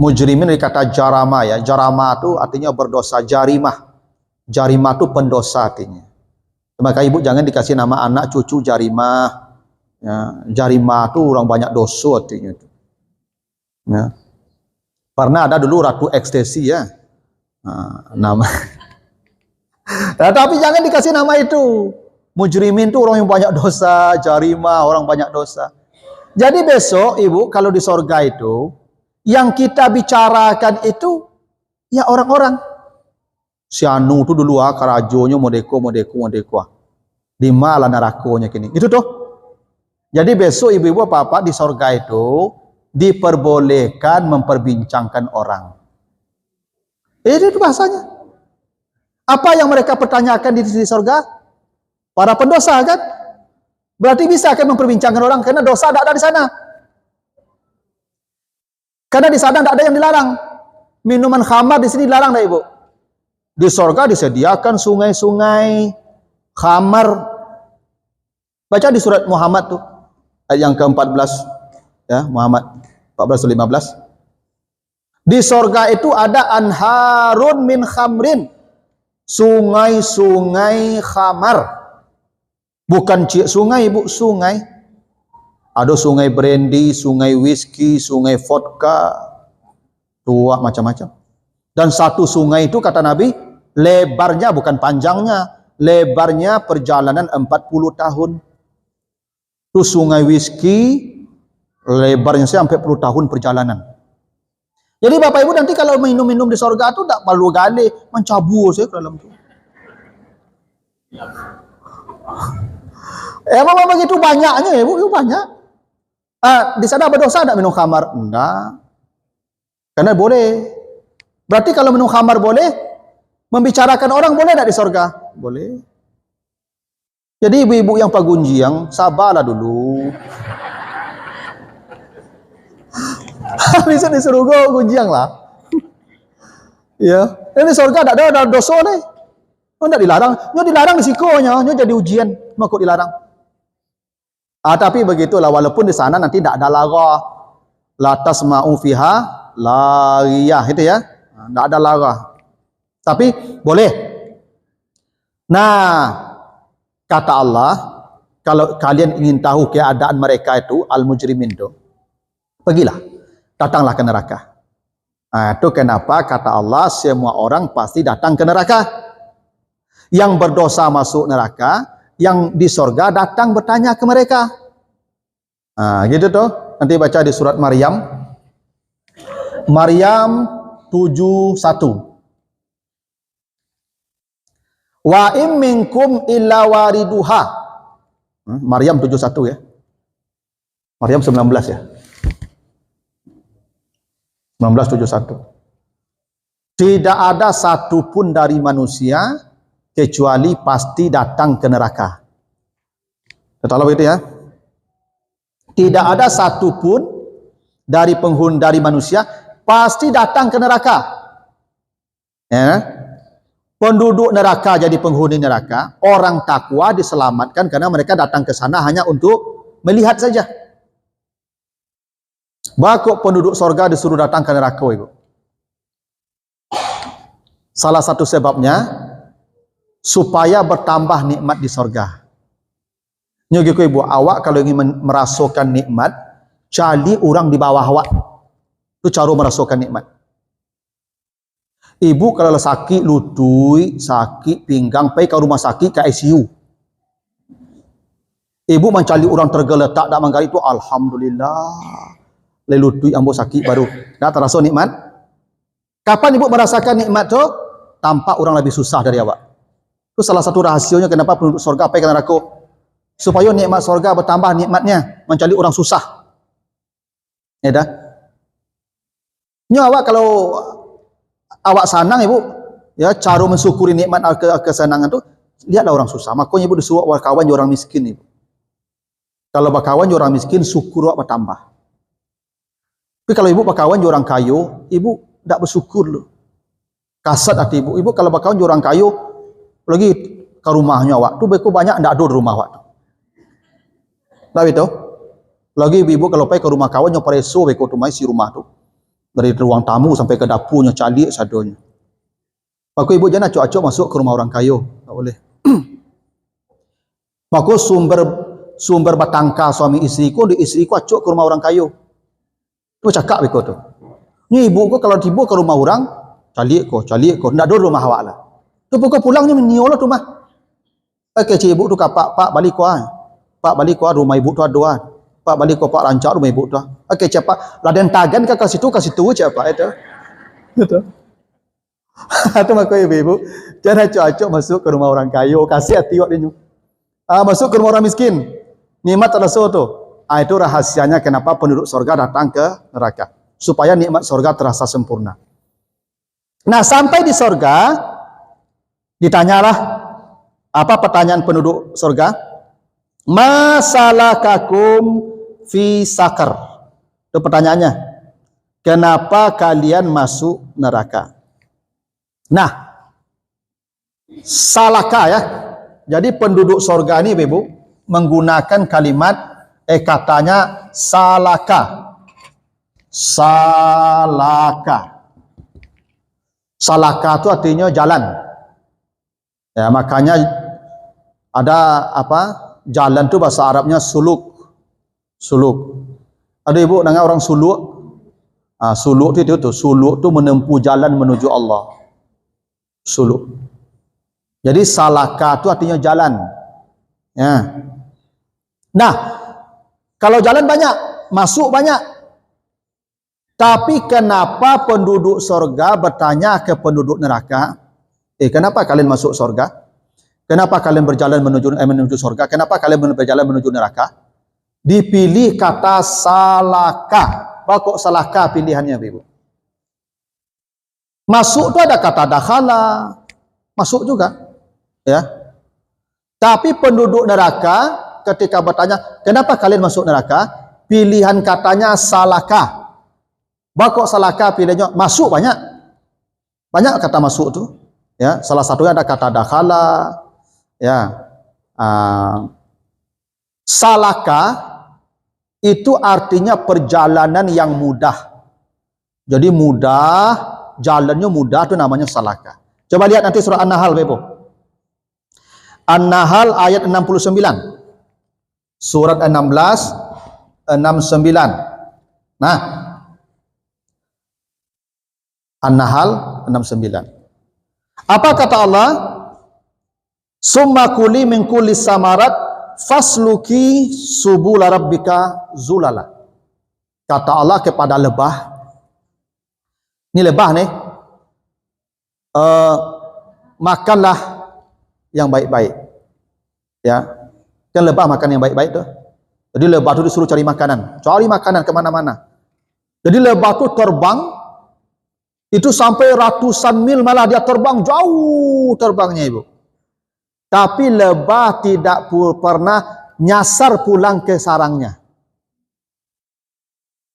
Mujrimin dari kata jarama ya. Jarama itu artinya berdosa. Jarimah. Jarimah itu pendosa artinya. Maka ibu jangan dikasih nama anak cucu jarimah. Ya, jarimah itu orang banyak dosa artinya itu. Ya. Pernah ada dulu Ratu Ekstasi ya. Nama. Tapi jangan dikasih nama itu. Mujrimin itu orang yang banyak dosa, jarimah orang banyak dosa. Jadi besok ibu kalau di sorga itu yang kita bicarakan itu ya orang-orang. Si Anu itu dulu karajonya modeko. Di mana nerakonya kini. Itu tuh. Jadi besok ibu-ibu apa-apa di sorga itu diperbolehkan memperbincangkan orang. Itu bahasanya. Apa yang mereka pertanyakan di sorga? Para pendosa kan? Berarti bisa akan memperbincangkan orang karena dosa tidak ada di sana. Karena di sana tidak ada yang dilarang. Minuman khamar di sini dilarang dah ibu. Di sorga disediakan sungai-sungai khamar. Baca di surat Muhammad tuh ayat yang ke-14 ya, Muhammad 14-15. Di sorga itu ada anharun min khamrin, sungai-sungai khamar. Bukan sungai ibu, sungai. Ada sungai brandy, sungai whisky, sungai vodka, tua macam-macam. Dan satu sungai itu kata Nabi, lebarnya bukan panjangnya, lebarnya perjalanan 40 tahun. Itu sungai whisky, lebarnya sampai 40 tahun perjalanan. Jadi Bapak Ibu nanti kalau minum-minum di sorga tu tak perlu gali, mencabur saya ke dalam tu. Memang begitu banyaknya Ibu, itu banyak. Di sana berdosa tak minum khamar? Enggak. Karena boleh. Berarti kalau minum khamar boleh, membicarakan orang boleh tak di sorga? Boleh. Jadi ibu-ibu yang pagunjiang, sabarlah dulu. Bisa disuruh go gunjiang lah. Ya, ini sorga tak ada dosa ni. Oh, tak dilarang. Nyo dilarang risikonya, nyo jadi ujian, makut dilarang. Tapi begitulah, walaupun di sana nanti tak ada lara. La tasma'u fiha lariyah, itu ya. Tak ada lara. Tapi boleh. Nah, kata Allah, kalau kalian ingin tahu keadaan mereka itu, al-mujrimin itu, pergilah, datanglah ke neraka. Itu kenapa kata Allah, semua orang pasti datang ke neraka. Yang berdosa masuk neraka, yang di sorga datang bertanya ke mereka. Gitu tuh. Nanti baca di surat Maryam. Maryam 7:1. Wa im minkum illa wariduha. Maryam 7:1 ya. Maryam 19 ya. 19:71. Tidak ada satupun dari manusia kecuali pasti datang ke neraka. Kalau begitu ya. Tidak ada satupun dari penghuni dari manusia pasti datang ke neraka. Ya. Penduduk neraka jadi penghuni neraka, orang takwa diselamatkan karena mereka datang ke sana hanya untuk melihat saja. Bakok penduduk sorga disuruh datang ke neraka, Ibu. Salah satu sebabnya supaya bertambah nikmat di sorga. Nyogiku Ibu, awak kalau ingin merasakan nikmat, cari orang di bawah awak. Itu cara merasakan nikmat. Ibu kalau sakit lutut, sakit pinggang, pergi ke rumah sakit, ke ICU. Ibu mencari orang tergeletak tak manggali itu, alhamdulillah. Lutut ambo sakit baru. Dah terasa nikmat. Kapan ibu merasakan nikmat tu? Tampak orang lebih susah dari awak. Itu salah satu rahasianya kenapa penduduk surga pergi ke neraka. Supaya nikmat surga bertambah nikmatnya, mencari orang susah. Ya dah. Awak kalau awak senang Ibu, ya cara mensyukuri nikmat kesenangan tu, lihatlah orang susah. Makanya Ibu disuruh berkawan dengan orang miskin Ibu. Kalau berkawan dengan orang miskin, syukur awak bertambah. Tapi kalau Ibu berkawan dengan orang kayu, Ibu tak bersyukur lu. Kasat hati Ibu. Ibu kalau berkawan dengan orang kayu, lagi ke rumahnya awak tu beku banyak tak ada di rumah awak tu. Tak betul? Lagi Ibu kalau pergi ke rumah kawan yang pareso beku tu mai si rumah tu. Dari ruang tamu sampai ke dapurnya calik sadonya. Maka Ibu jangan acok-acok masuk ke rumah orang kayu, tak boleh. Maka sumber bertangkar suami isteri ku acok ke rumah orang kayu. Tu cakap beku tu. Ni Ibu ku kalau tiba ke rumah orang, calik ko, ndak ada rumah awak lah. Tu pokok pulangnya meniolah tu mah. Okey cik Ibu tu kapak, Pak balik ko ah. Pak balik ko rumah Ibu tu ada ah. Pak balik ko Pak rancak rumah Ibu tu. Okey cepat. Laden tagan ke situ cepat itu. Gitu. Itu maka Ibu, jangan acok-acok masuk ke rumah orang kaya, kasih hati awak dia. Masuk ke rumah orang miskin. Nikmat terasa tu. Itu rahasianya kenapa penduduk surga datang ke neraka. Supaya nikmat surga terasa sempurna. Nah, sampai di surga ditanyalah apa pertanyaan penduduk surga? Masalakakum fi sakar. Itu pertanyaannya. Kenapa kalian masuk neraka? Nah, salaka ya. Jadi penduduk surga ini Ibu menggunakan kalimat katanya salaka. Salaka. Salaka itu artinya jalan. Ya, makanya ada apa? Jalan itu bahasa Arabnya suluk. Suluk. Ada Ibu dengar orang suluk? Suluk itu tuh. Suluk itu menempuh jalan menuju Allah. Suluk. Jadi salaka itu artinya jalan. Ya. Nah, kalau jalan banyak, masuk banyak. Tapi kenapa penduduk surga bertanya ke penduduk neraka, kenapa kalian masuk surga? Kenapa kalian berjalan menuju surga? Kenapa kalian berjalan menuju neraka? Dipilih kata salaka. Kok salaka pilihannya, Ibu? Masuk itu ada kata dakhala, masuk juga, ya. Tapi penduduk neraka ketika bertanya, kenapa kalian masuk neraka? Pilihan katanya salaka. Kok salaka pilihannya? Masuk banyak. Banyak kata masuk itu, ya. Salah satunya ada kata dakhala, ya. Salaka itu artinya perjalanan yang mudah. Jadi mudah, jalannya mudah, itu namanya salaka. Coba lihat nanti surah An-Nahl, Bebo. An-Nahl ayat 69. Surat 16 69. Nah, An-Nahl 69. Apa kata Allah? Summa kuli min kulli samarat fasluki subula rabbika zulala. Kata Allah kepada lebah. Ini lebah nih. Makanlah yang baik-baik. Ya. Kan lebah makan yang baik-baik tuh. Jadi lebah itu disuruh cari makanan. Cari makanan kemana-mana. Jadi lebah itu terbang. Itu sampai ratusan mil, malah dia terbang jauh terbangnya, Ibu. Tapi lebah tidak pernah nyasar pulang ke sarangnya.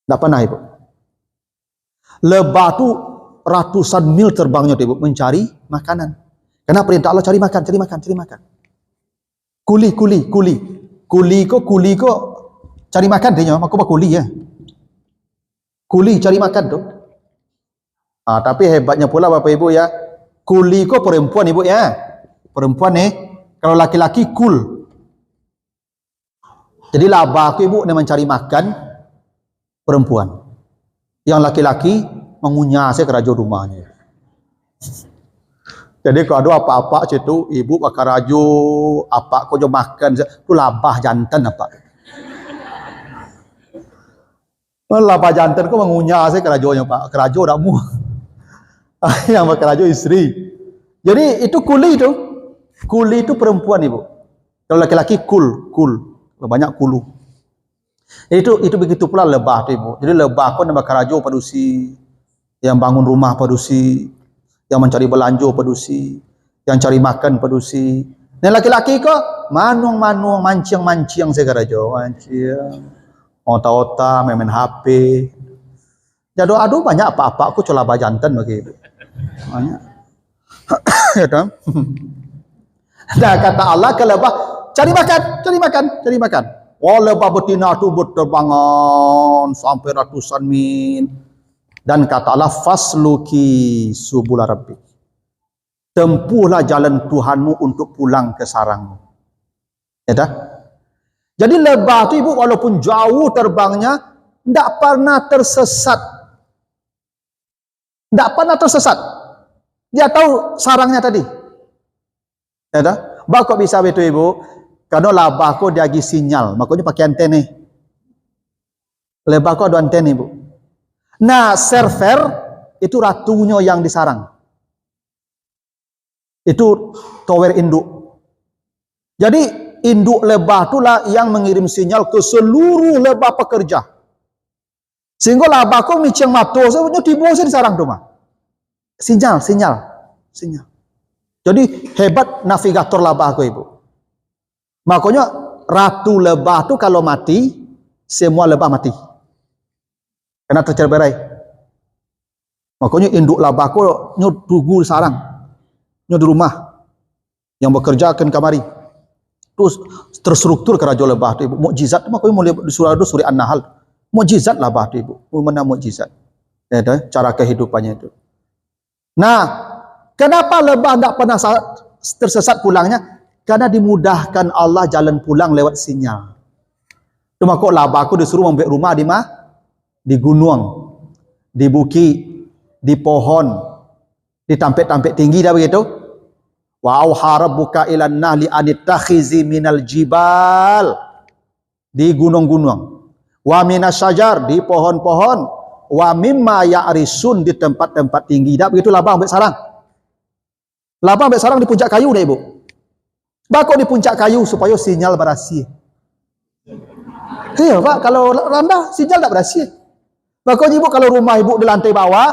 Tidak pernah, Ibu. Lebah itu ratusan mil terbangnya, Ibu, mencari makanan. Karena perintah Allah cari makan, cari makan, cari makan. Kuli kok cari makan dia, aku kuli ya. Kuli cari makan tuh. Tapi hebatnya pula Bapak Ibu ya, kuli kok perempuan, Ibu ya. Perempuan nih, kalau laki-laki kul. Jadi labah aku, Ibu, mencari makan perempuan. Yang laki-laki mengunyah saya kerajo rumahnya. Jadi kalau ada apa-apa situ, Ibu bakar rajo, apa kau jo makan, itu labah jantan apa. Labah jantan kau mengunyah saya kerajonya, Pak. Kerajo dak mu. Yang bakar rajo istri. Jadi itu kuli itu. Kuli itu perempuan, Ibu. Kalau laki-laki kul. Banyak kulu. Itu begitu pula lebah, Ibu. Jadi lebah pun bakar rajo padusi, yang bangun rumah padusi, yang mencari belanja padusi, yang cari makan padusi. Dan laki-laki kok manung mancing saya karajo, mancing. Ota-ota main HP. Jadi aduh banyak apa-apa aku coba jantan begitu. Banyak. Ya kan? Nah, kata Allah ke lebah, cari makan. Oh, lebah betina itu berterbangan sampai ratusan mil. Dan kata Allah, fasluki subula rabbik. Tempuhlah jalan Tuhanmu untuk pulang ke sarangmu. Ya tak? Jadi lebah itu, Ibu, walaupun jauh terbangnya, tidak pernah tersesat. Tidak pernah tersesat. Dia tahu sarangnya tadi. Ya tak? Kok bisa begitu, Ibu? Karena lebah kok dia lagi sinyal, makanya pakai antena. Lebah kok ada antena, Ibu. Nah, server itu ratunya yang disarang. Itu tower induk. Jadi induk lebah itulah yang mengirim sinyal ke seluruh lebah pekerja. Sehingga lebah kok miceng mato, sebenarnya tiba di sarang tu mah. Sinyal. Jadi hebat navigator lebah aku, Ibu. Makanya ratu lebah tu kalau mati, semua lebah mati. Karena tercerai. Makanya induk lebah ku tunggu sarang. Di rumah. Yang bekerja akan kamari. Terus terstruktur kerajaan lebah tu, Ibu. Mukjizat tu makanya mulai surah An-Nahl. Mukjizat lebah tu, Ibu. Mana mukjizat. Ya, cara kehidupannya itu. Nah, kenapa lebah tidak pernah tersesat pulangnya? Karena dimudahkan Allah jalan pulang lewat sinyal. Cuma kok lebah aku disuruh membuat rumah di mana? Di gunung, di bukit, di pohon, di tampek-tampek tinggi dah begitu. Wa auha rabbuka ilan nahli anittakhizi minal jibal, di gunung-gunung. Wa minasyajar, di pohon-pohon. wa mimma ya'risun di tempat-tempat tinggi. Tak begitu labah ambil sarang. Labah ambil sarang di puncak kayu dah ibu. Bakok di puncak kayu supaya sinyal berhasil. Iya Pak, kalau rendah sinyal tak berhasil. Bakok ibu kalau rumah ibu di lantai bawah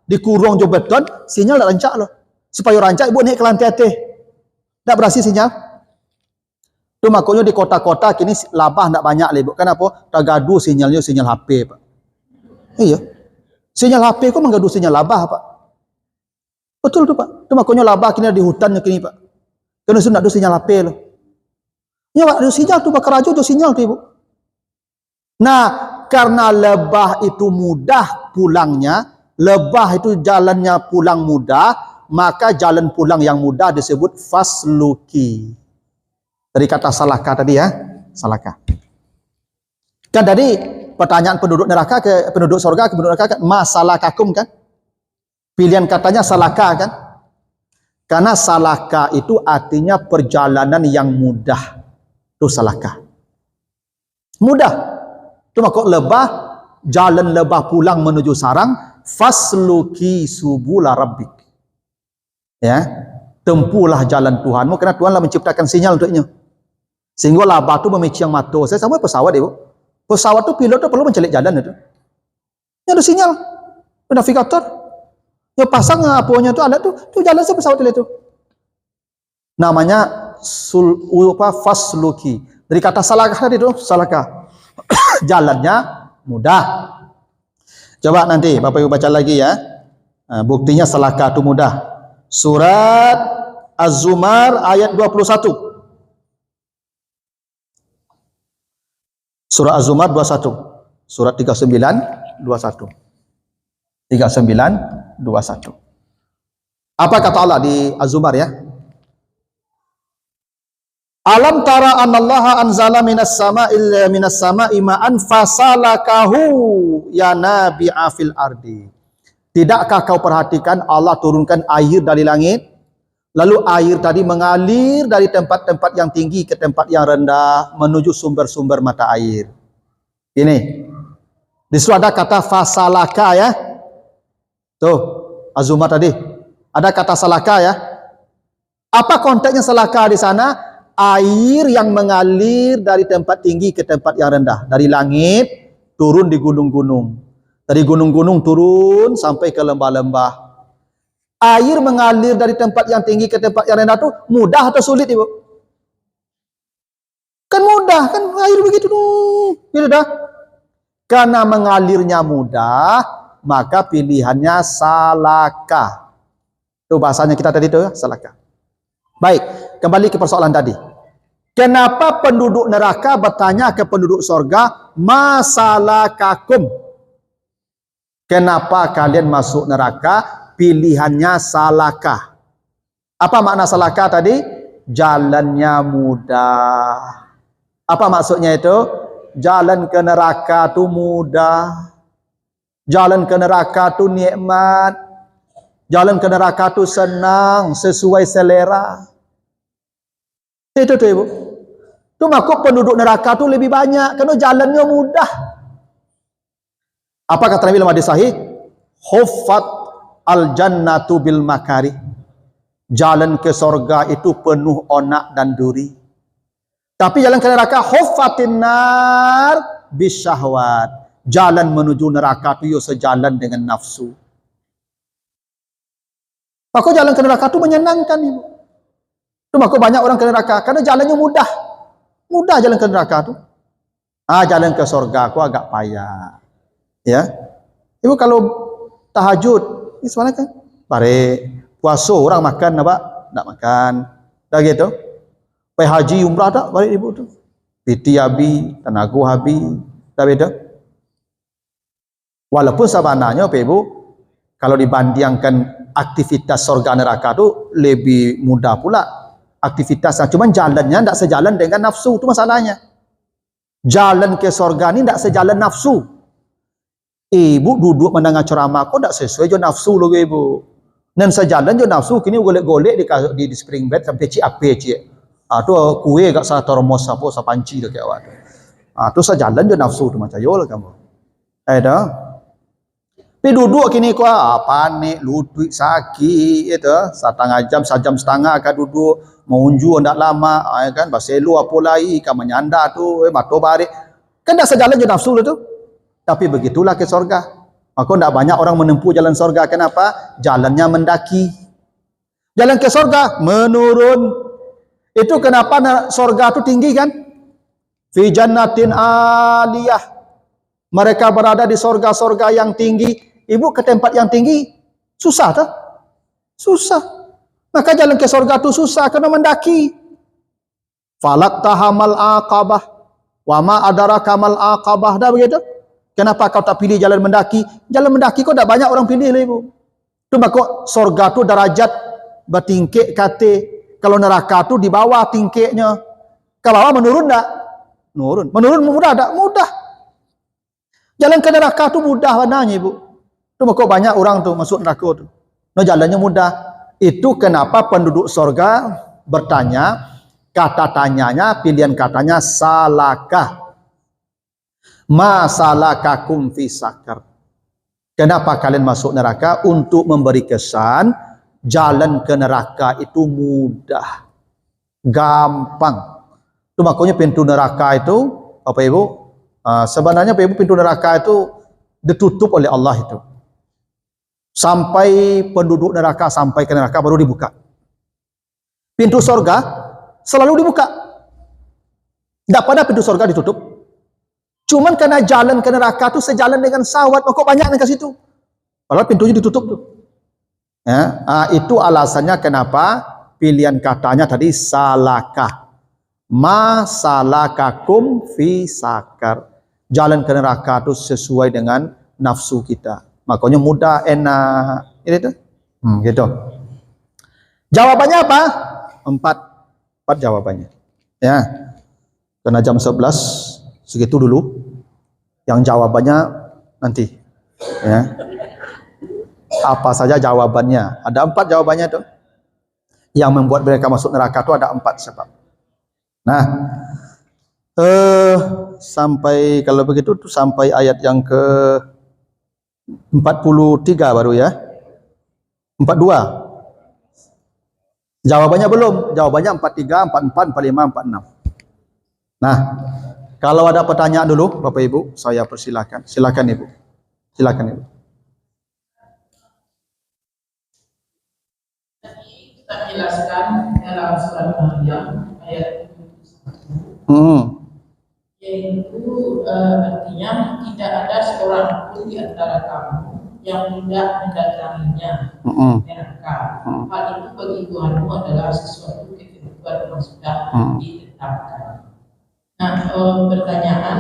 dikurung jo beton, sinyal tak rancak loh. Supaya rancak ibu naik ke lantai atas. Tak berhasil sinyal. Tu makanya di kota-kota kini labah tak banyak lah ibu. Kenapa? Tak gaduh sinyalnya sinyal HP Pak. Iya. Sinyal HP kok menggaduh sinyal labah Pak. Betul tu Pak. Tu makanya labah kini di hutannya kini Pak. Kena sudah ada sinyal HP loh. Ya Pak, ada sinyal tu Pak Kerajo tu sinyal tu ibu. Nah, karena lebah itu mudah pulangnya, lebah itu jalannya pulang mudah, maka jalan pulang yang mudah disebut fasluki. Dari kata salaka tadi ya, salaka. Kan tadi pertanyaan penduduk neraka ke penduduk surga ke penduduk neraka kan, masalakakum kan? Pilihan katanya salaka kan? Karena salaka itu artinya perjalanan yang mudah. Itu salaka. Mudah. Itu maka lebah, jalan lebah pulang menuju sarang, fasluki subula rabbik. Ya, tempuhlah jalan Tuhanmu, karena Tuhanlah menciptakan sinyal untuknya. Sehingga labah itu memecing mata. Saya sama pesawat ibu. Pesawat itu pilot itu perlu mencari jalan itu. Ini ada sinyal, ada navigator. Ya pasang apanya itu alat itu jalan se pesawat itu. Namanya fasluki. Dari kata salakah tadi itu, salakah. Jalannya mudah. Coba nanti Bapak Ibu baca lagi ya. Nah, buktinya salakah itu mudah. Surat Az-Zumar ayat 21. Surah Az-Zumar 21. Surat 39 21. 39 21. Apa kata Allah di Az-Zumar ya? Alam tara anallaha anzala minas sama'i ma'an fasalakahu yanabi'a fil ardi. Tidakkah kau perhatikan Allah turunkan air dari langit, lalu air tadi mengalir dari tempat-tempat yang tinggi ke tempat yang rendah menuju sumber-sumber mata air. Ini di situ ada kata fasalaka ya. Tuh Az-Zumar tadi ada kata salaka ya. Apa konteksnya salaka di sana? Air yang mengalir dari tempat tinggi ke tempat yang rendah, dari langit turun di gunung-gunung, dari gunung-gunung turun sampai ke lembah-lembah. Air mengalir dari tempat yang tinggi ke tempat yang rendah itu mudah atau sulit ibu? Kan mudah, kan air begitu tuh, gitu dah. Karena mengalirnya mudah, maka pilihannya salaka. Itu bahasanya kita tadi tuh, salaka. Baik, kembali ke persoalan tadi. Kenapa penduduk neraka bertanya ke penduduk sorga, masalakakum? Kenapa kalian masuk neraka? Pilihannya salaka. Apa makna salaka tadi? Jalannya mudah. Apa maksudnya itu? Jalan ke neraka itu mudah. Jalan ke neraka itu nikmat. Jalan ke neraka itu senang, sesuai selera. Itu tuh ibu. Itu maka penduduk neraka itu lebih banyak, karena jalannya mudah. Apa kata Nabi dalam hadis sahih? Huffat al-jannatu bil makari. Jalan ke sorga itu penuh onak dan duri. Tapi jalan ke neraka huffatin nar bisyahwat. Jalan menuju neraka itu sejalan dengan nafsu. Maka jalan ke neraka itu menyenangkan ibu. Itu maka banyak orang ke neraka karena jalannya mudah. Mudah jalan ke neraka itu. Jalan ke surga aku agak payah. Ya. Ibu kalau tahajud, ini sebenarnya kan bare puasa orang makan apa? Enggak makan. Dah gitu. Pergi haji umrah tak balik ibu tu. Piti habis, tenaga habis. Dah beda. Walaupun sebenarnya ibu kalau dibandingkan aktivitas surga neraka tu lebih mudah pula aktivitasnya, cuman jalannya tidak sejalan dengan nafsu, itu masalahnya. Jalan ke surga ni tidak sejalan nafsu. Ibu duduk mendengar ceramah kok tidak sesuai jo nafsu loh ibu. Dan sejalan jo nafsu kini golek-golek di spring bed sampai cik apa cik. Tu kue gak sa termos apa sa panci dah kayak awak. Tu sejalan jo nafsu tu macam yo lah kamu. Dah. Pi duduk kini panik, lutut sakit itu, sejam setengah kan duduk, mengunjur ndak lama, kan baselu apa lagi, kan menyanda tu, batu barik. Kan dah sejalan je nafsu tu. Tapi begitulah ke surga. Maka ndak banyak orang menempuh jalan surga. Kenapa? Jalannya mendaki. Jalan ke surga menurun. Itu kenapa surga tu tinggi kan? Fi jannatin aliyah. Mereka berada di surga-surga yang tinggi. Ibu ke tempat yang tinggi susah tak? Susah. Maka jalan ke surga tu susah kena mendaki. Falak tahamal aqabah. Wa ma adaraka mal aqabah. Dah begitu? Kenapa kau tak pilih jalan mendaki? Jalan mendaki kau dah banyak orang pilih lah ibu. Tu maka surga tu darajat bertingkik kate. Kalau neraka tu di bawah tingkiknya. Ke bawah menurun tak? Menurun. Menurun mudah tak? Mudah. Jalan ke neraka tu mudah warnanya ibu. Tu maka banyak orang tu masuk neraka tu. No jalannya mudah. Itu kenapa penduduk surga bertanya, kata tanyanya, pilihan katanya salakah. Ma salakakum fi sakar. Kenapa kalian masuk neraka? Untuk memberi kesan jalan ke neraka itu mudah. Gampang. Itu makanya pintu neraka itu, apa ibu? Sebenarnya apa ibu, pintu neraka itu ditutup oleh Allah itu. Sampai penduduk neraka sampai ke neraka baru dibuka. Pintu surga selalu dibuka. Tidak pada pintu surga ditutup. Cuman karena jalan ke neraka itu sejalan dengan sawat, maka banyak yang ke situ. Padahal pintunya ditutup tuh. Ya, itu alasannya kenapa pilihan katanya tadi salakah. Ma salakakum fi sakar. Jalan ke neraka itu sesuai dengan nafsu kita. Makanya mudah, enak. Ini tuh. Gitu. Jawabannya apa? 4 jawabannya. Ya. Karena jam 11 segitu dulu. Yang jawabannya nanti. Ya. Apa saja jawabannya? Ada 4 jawabannya tuh. Yang membuat mereka masuk neraka itu ada 4 sebab. Nah, sampai kalau begitu tuh sampai ayat yang ke 43 baru ya. 42. Jawabannya belum. Jawabannya 43, 44, 45, 46. Nah, kalau ada pertanyaan dulu Bapak Ibu, saya persilakan. Silakan Ibu. Silakan Ibu. Kita jelaskan dalam surat Maryam ayat Hmm. yaitu artinya tidak ada seorang pun di antara kamu yang tidak mendatanginya neraka. Hal itu bagi Tuhanmu adalah sesuatu ketentuan yang sudah ditetapkan. Nah, pertanyaan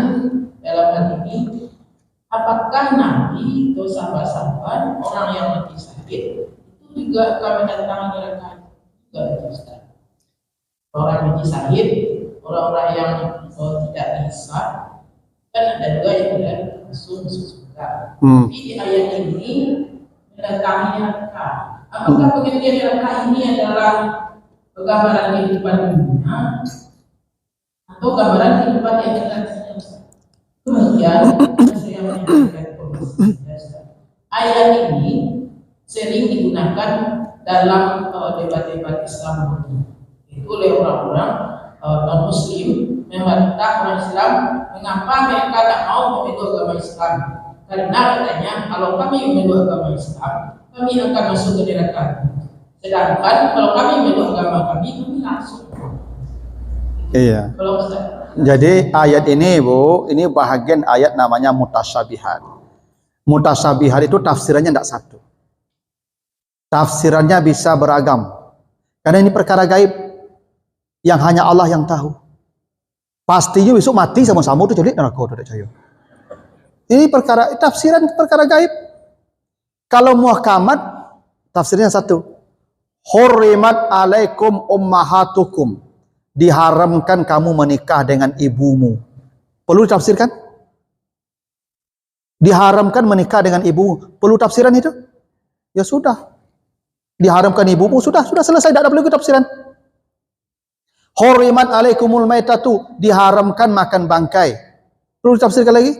dalam hal ini, apakah nanti atau sahabat-sahabat orang yang mati sakit itu juga akan mendatangi neraka? Juga Ustaz. Orang mati sakit, orang-orang yang tidak dihisab, kan ada juga yang tidak masuk surga. Jadi di ayat ini mendatangi neraka. Apakah pengertian neraka ini adalah gambaran kehidupan dunia atau gambaran kehidupan yang akan datang? Kemudian saya menyampaikan ayat ini sering digunakan dalam debat-debat Islam itu oleh orang-orang non-Muslim membantah orang Islam mengapa mereka tidak mau memeluk agama Islam, karena katanya kalau kami memeluk agama Islam kami akan masuk ke neraka, sedangkan kalau kami memeluk agama kami langsung. Iya. Jadi ayat ini Bu, ini bahagian ayat namanya mutasyabihat. Mutasyabihat itu tafsirannya tidak satu. Tafsirannya bisa beragam. Karena ini perkara gaib yang hanya Allah yang tahu. Pastinya besok mati sama-sama itu jadi neraka itu tidak percaya. Ini perkara tafsiran perkara gaib. Kalau muhkamat tafsirnya satu. Hurrimat alaikum ummahatukum. Diharamkan kamu menikah dengan ibumu. Perlu ditafsirkan? Diharamkan menikah dengan ibu. Perlu tafsiran itu? Ya sudah. Diharamkan ibumu, sudah selesai, tidak ada perlu tafsiran. Hurrimat alaikumul maitatu, diharamkan makan bangkai. Perlu ditafsirkan lagi?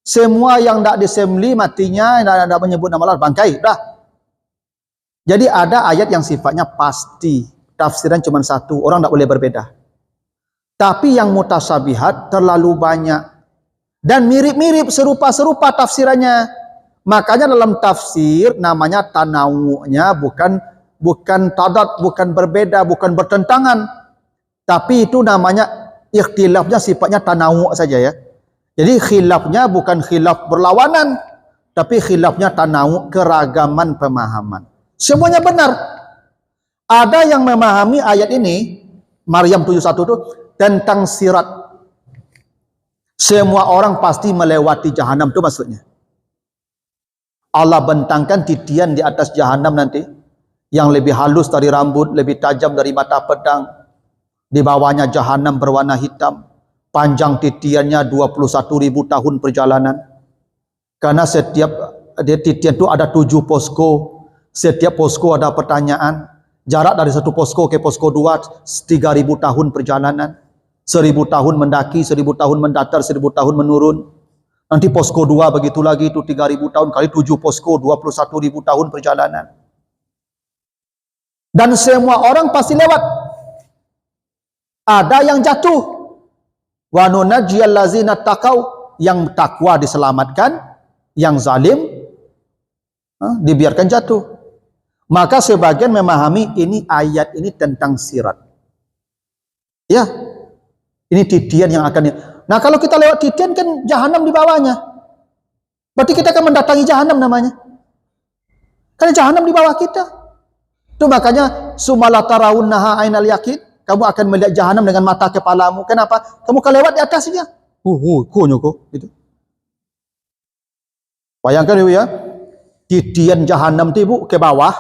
Semua yang tak disembeli matinya, tidak menyebut nama Allah, bangkai. Dah. Jadi ada ayat yang sifatnya pasti. Tafsiran cuma satu. Orang tak boleh berbeda. Tapi yang mutasabihat terlalu banyak. Dan mirip-mirip, serupa-serupa tafsirannya. Makanya dalam tafsir namanya tanawu'nya bukan tadat, bukan berbeda, bukan bertentangan. Tapi itu namanya ikhtilafnya sifatnya tanawu' saja ya. Jadi khilafnya bukan khilaf berlawanan, tapi khilafnya tanawu', keragaman pemahaman. Semuanya benar. Ada yang memahami ayat ini, Maryam 71 itu, tentang sirat. Semua orang pasti melewati jahanam, itu maksudnya. Allah bentangkan titian di atas jahanam nanti, yang lebih halus dari rambut, lebih tajam dari mata pedang. Di bawahnya jahanam berwarna hitam. Panjang titiannya 21.000 tahun perjalanan. Karena setiap titian itu ada 7 posko. Setiap posko ada pertanyaan. Jarak dari satu posko ke posko 2 3.000 tahun perjalanan. 1.000 tahun mendaki, 1.000 tahun mendatar, 1.000 tahun menurun. Nanti posko 2 begitu lagi itu 3.000 tahun kali 7 posko 21.000 tahun perjalanan. Dan semua orang pasti lewat. Ada yang jatuh. Wa nunajjiyal ladzina taqau, yang takwa diselamatkan, yang zalim dibiarkan jatuh. Maka sebagian memahami ini ayat ini tentang sirat. Ya. Ini titian yang akan. Nah, kalau kita lewat titian kan jahanam di bawahnya. Berarti kita akan mendatangi jahanam namanya. Karena jahanam di bawah kita. Itu makanya sumala tarawunnaha ainal yaqin. Kamu akan melihat jahanam dengan mata kepalamu. Kenapa? Kamu akan lewat di atasnya. Konyoko gitu. Bayangkan ibu ya, titian jahanam itu ibu ke bawah,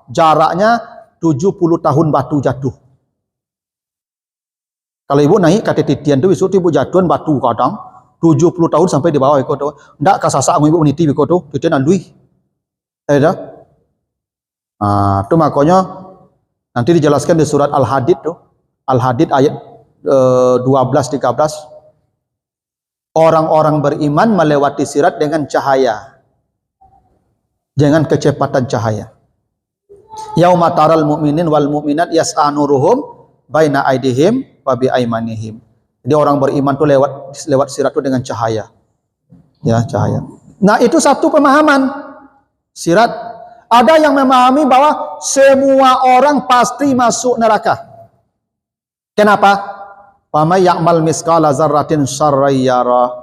jaraknya 70 tahun batu jatuh. Kalau ibu naik ke titian itu, ibu jatuhan batu kadang 70 tahun sampai di bawah ikut tu. Ndak kasasa ibu meniti ikut tu, titian andui. Dah. Itu makanya nanti dijelaskan di surat Al-Hadid tuh. Al-Hadid ayat 12-13. Orang-orang beriman melewati sirat dengan cahaya. Dengan kecepatan cahaya. Yauma taral mu'minin wal mu'minat yas'a nuruhum baina aidihim wa bi aimanihim. Jadi orang beriman tuh lewat sirat itu dengan cahaya. Ya, cahaya. Nah, itu satu pemahaman. Sirat. Ada yang memahami bahwa semua orang pasti masuk neraka. Kenapa? May ya'mal miskala dzarratin syarran yara.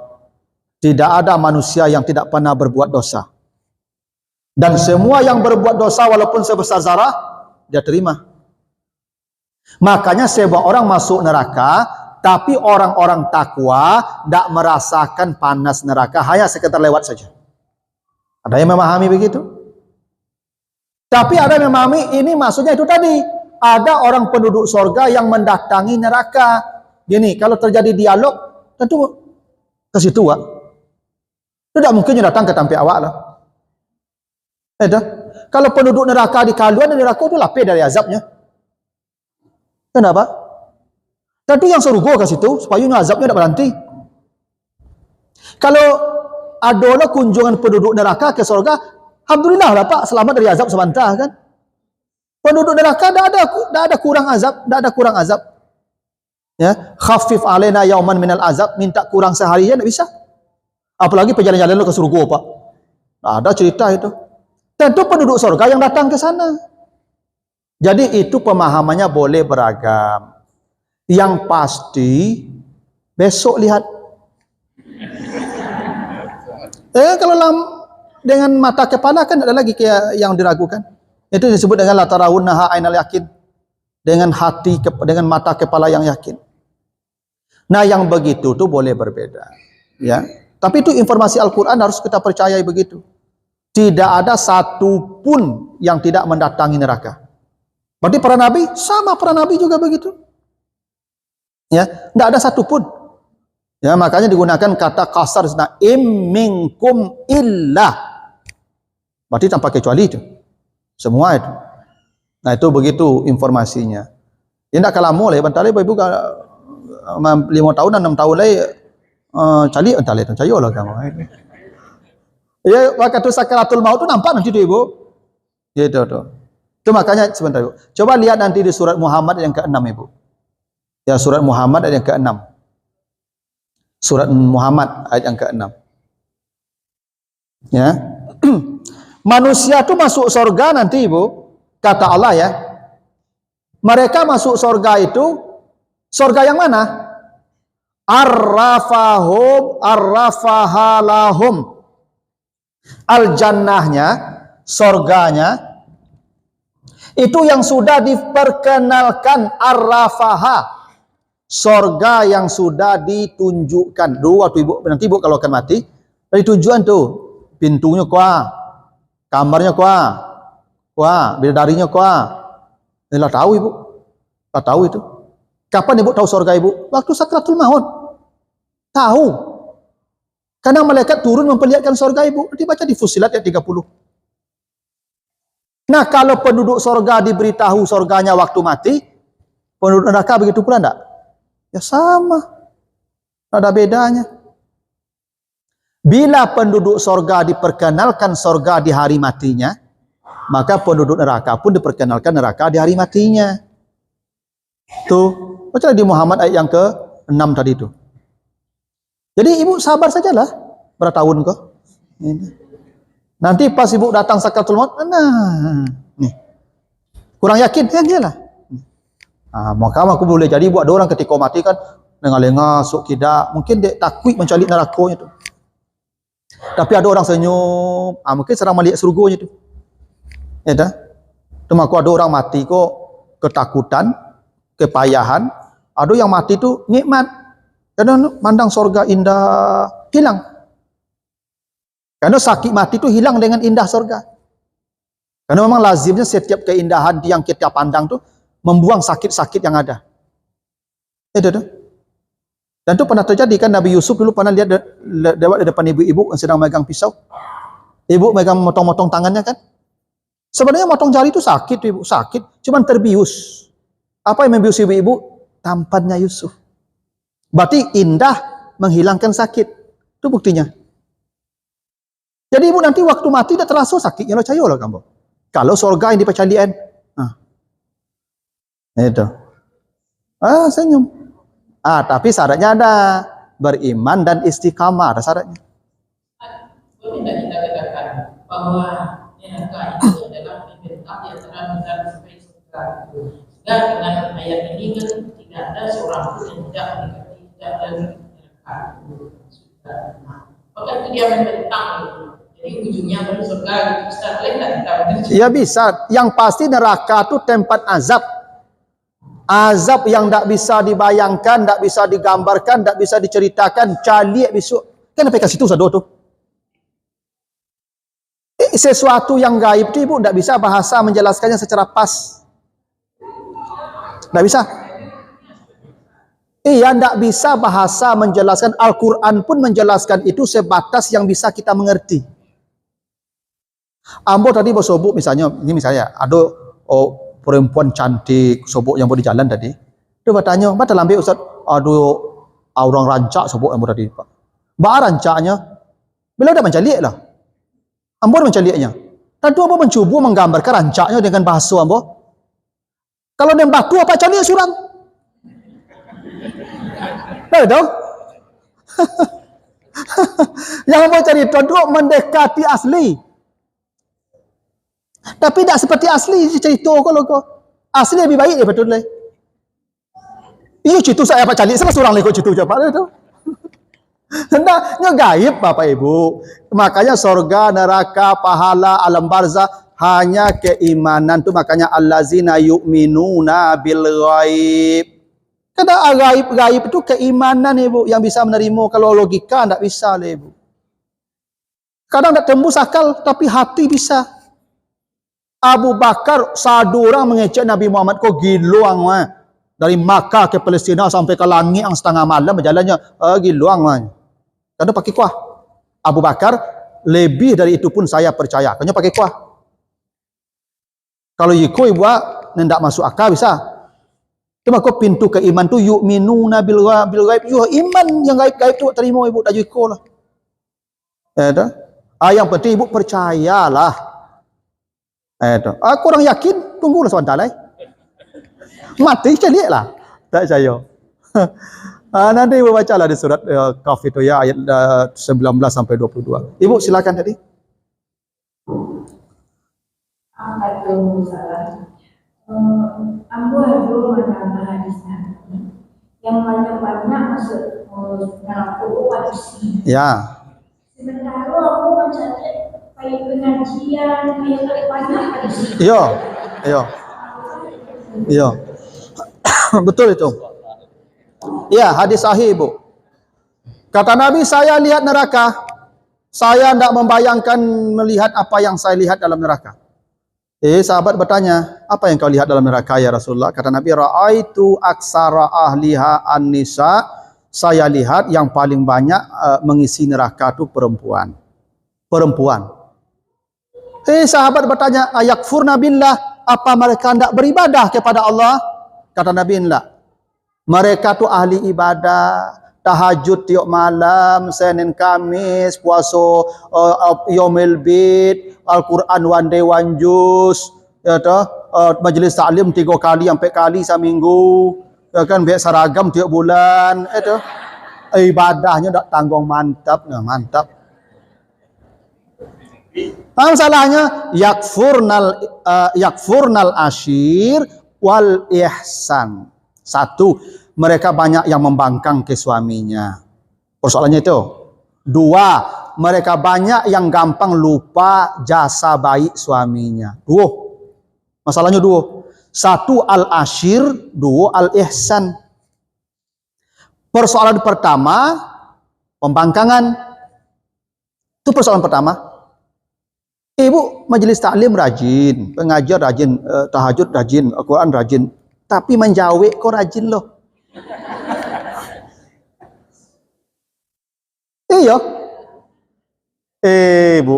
Tidak ada manusia yang tidak pernah berbuat dosa. Dan semua yang berbuat dosa walaupun sebesar zarah, dia terima. Makanya semua orang masuk neraka, tapi orang-orang takwa tidak merasakan panas neraka, hanya sekedar lewat saja. Ada yang memahami begitu? Tapi ada yang memahami ini maksudnya itu tadi. Ada orang penduduk sorga yang mendatangi neraka. Gini, kalau terjadi dialog, tentu ke situ, Wak. Tidak mungkin datang ke tampi awak lah. Kalau penduduk neraka di kaluan neraka itu lapis dari azabnya. Kenapa? Tentu yang surga ke situ supaya azabnya tidak berhenti. Kalau ada kunjungan penduduk neraka ke surga, alhamdulillah lah Pak, selamat dari azab sebentar kan. Penduduk neraka tidak ada kurang azab, tidak ada kurang azab. Ya, khafif alaina yauman minal azab, minta kurang sehari ya tidak bisa. Apalagi perjalanan ke surga Pak. Ada cerita itu. Tentu penduduk surga yang datang ke sana. Jadi itu pemahamannya boleh beragam. Yang pasti besok lihat. Kalau dengan mata kepala kan ada lagi kayak yang diragukan. Itu disebut dengan la tarawunnaha ainal yakin. Dengan hati, dengan mata kepala yang yakin. Nah, yang begitu tuh boleh berbeda. Ya. Tapi itu informasi Al-Quran harus kita percayai begitu. Tidak ada satu pun yang tidak mendatangi neraka. Berarti para nabi, sama para nabi juga begitu. Ya, tidak ada satu pun. Ya, makanya digunakan kata kasar, im minkum illah. Berarti tanpa kecuali itu. Semua itu. Nah, itu begitu informasinya. Ya tidak kalah mulai, bentar lagi ibu 5 tahun 6 tahun lagi cari entar lagi cayo lah kamu. Ya, waktu sakaratul maut tu nampak nanti tu ibu. Gitu tuh. Itu makanya sebentar ibu. Coba lihat nanti di surat Muhammad yang ke-6 ibu. Ya, surat Muhammad ayat yang ke-6. Surat Muhammad ayat yang ke-6. Ya. Manusia tu masuk surga nanti ibu. Kata Allah ya. Mereka masuk surga itu, surga yang mana? Arrafahalahum. Al-jannahnya, surganya, itu yang sudah diperkenalkan. Arrafaha, surga yang sudah ditunjukkan. Dulu waktu ibu, nanti ibu kalau akan mati, dari tujuan tuh, pintunya kuah, kamarnya kuah, bidadarinya kuah. Lah tahu ibu, tak tahu itu. Kapan ibu tahu surga ibu? Waktu sakratul maut. Tahu. Karena malaikat turun memperlihatkan surga ibu. Dibaca di Fussilat ayat 30. Nah, kalau penduduk surga diberitahu surganya waktu mati, penduduk neraka begitu pula enggak? Ya sama. Tak ada bedanya. Bila penduduk surga diperkenalkan surga di hari matinya, maka penduduk neraka pun diperkenalkan neraka di hari matinya. Tuh, baca di Muhammad ayat yang ke-6 tadi itu. Jadi ibu sabar sajalah. Berapa tahun kok? Nanti pas ibu datang sakratul maut, nah, nih. Kurang yakin, ya iyalah. Maka aku boleh jadi buat ada orang ketika mati kan lengah-lengah, sok kidak, mungkin dia takut mencari nerakanya tu. Tapi ada orang senyum, mungkin sedang melihat surganya tu. Ya dah. Cuma aku ada orang mati kok ketakutan, kepayahan. Ada yang mati tu nikmat. Kadang mandang surga indah, hilang. Karena sakit mati tu hilang dengan indah surga. Karena memang lazimnya setiap keindahan yang kita pandang tu membuang sakit-sakit yang ada. Itu tu. Dan tu pernah terjadi kan, Nabi Yusuf dulu pernah lihat lewat di depan ibu-ibu yang sedang megang pisau. Ibu megang motong-motong tangannya kan. Sebenarnya motong jari itu sakit, ibu, sakit, cuman terbius. Apa yang membius ibu-ibu? Tampannya Yusuf. Berarti indah menghilangkan sakit. Itu buktinya. Jadi ibu nanti waktu mati tidak terasa sakitnya, lo cayo lah kamu. Kalau surga yang dipercayaan, itu. Senyum. Tapi syaratnya ada, beriman dan istiqamah, ada syaratnya. Boleh tidak kita katakan bahwa neraka itu adalah pembentak yang terang-terang sampai surga. Sehingga dengan ayat ini kan tidak ada seorang pun yang tidak mendekati, tidak ada neraka surga. Maka itu dia membentang gitu. Jadi ujungnya pada surga gitu. Bisa boleh tidak kita bekerja? Ya bisa. Yang pasti neraka itu tempat azab. Azab yang tak bisa dibayangkan, tak bisa digambarkan, tak bisa diceritakan. Caliak besok. Kenapa kasih itu satu tu? Sesuatu yang gaib itu ibu tak bisa bahasa menjelaskannya secara pas. Tak bisa. Iya, tak bisa bahasa menjelaskan. Al-Quran pun menjelaskan itu sebatas yang bisa kita mengerti. Ambo tadi bersobuk misalnya, ini misalnya ada perempuan cantik sobuk yang boleh jalan tadi. Dia bertanya, "Apa dalam Ustaz? Aduh, orang rancak sobuk ambo tadi, Pak." Ba rancaknya. Bila udah mencalik lah. Ambo mencaliknya. Tadi ambo mencuba menggambarkan rancaknya dengan bahasa ambo. Kalau dengan batu apa calik surang? Tahu dong? Yang ambo cari itu mendekati asli. Tapi tak seperti asli cerita kalau kau. Asli lebih baik daripada betul. Iya cerita saya apa calik salah seorang lekok cerita cepat tu. Hendaknya gaib Bapak Ibu. Makanya surga, neraka, pahala, alam barzah hanya keimanan tu, makanya allazina yu'minuna bil ghaib. Kata gaib itu keimanan Ibu yang bisa menerima, kalau logika tak bisa lah Ibu. Kadang tak tembus akal tapi hati bisa. Abu Bakar satu orang mengecek Nabi Muhammad kok giluang dari Makkah ke Palestina sampai ke langit yang setengah malam berjalannya giluang karena pakai kuah. Abu Bakar lebih dari itu pun saya percaya karena pakai kuah. Kalau ikut ibu hendak masuk akal bisa. Cuma kok pintu keiman tu yu'minuna bil ghaib, iman yang gaib-gaib tu terima ibu tak ikut lah. Ya dah. Yang penting ibu percayalah. Itu. Aku orang yakin, tunggulah sebentar lah. Mati cari lah. Tak percaya. Nanti ibu bacalah di surat Kahf itu ya, ayat 19 sampai 22. Ibu silakan tadi. Ambo ada mana hadisnya yang banyak-banyak masuk neraka wajib. Ya. Sementara aku macam kayak pengajian kayak banyak hadis. Iya. Betul itu. Ya, hadis sahih ibu. Kata Nabi, saya lihat neraka. Saya tidak membayangkan melihat apa yang saya lihat dalam neraka. Sahabat bertanya, apa yang kau lihat dalam neraka ya Rasulullah? Kata Nabi, ra'aitu aksara ahliha an-nisa. Saya lihat yang paling banyak mengisi neraka itu perempuan. Sahabat bertanya, ayakfurna billah, apa mereka tidak beribadah kepada Allah? Kata Nabi, enggak. Mereka tu ahli ibadah, tahajud tiap malam, Senin Kamis, puasa Yaumil Bid, Al-Quran one day one juz, ya toh, majlis taklim 3 kali sampai kali seminggu, ya kan, biar seragam tiap bulan, itu ibadahnya tak tanggung, mantap. Masalahnya yakfurnal ashir wal ihsan. Satu, mereka banyak yang membangkang ke suaminya. Persoalannya itu. Dua, mereka banyak yang gampang lupa jasa baik suaminya. Masalahnya dua. Satu al-ashir, dua al-ihsan. Persoalan pertama, pembangkangan. Itu persoalan pertama. Ibu majelis taklim rajin, pengajar rajin, tahajud rajin, Al-Quran rajin. Tapi menjawab kok rajin loh. Iya. Bu.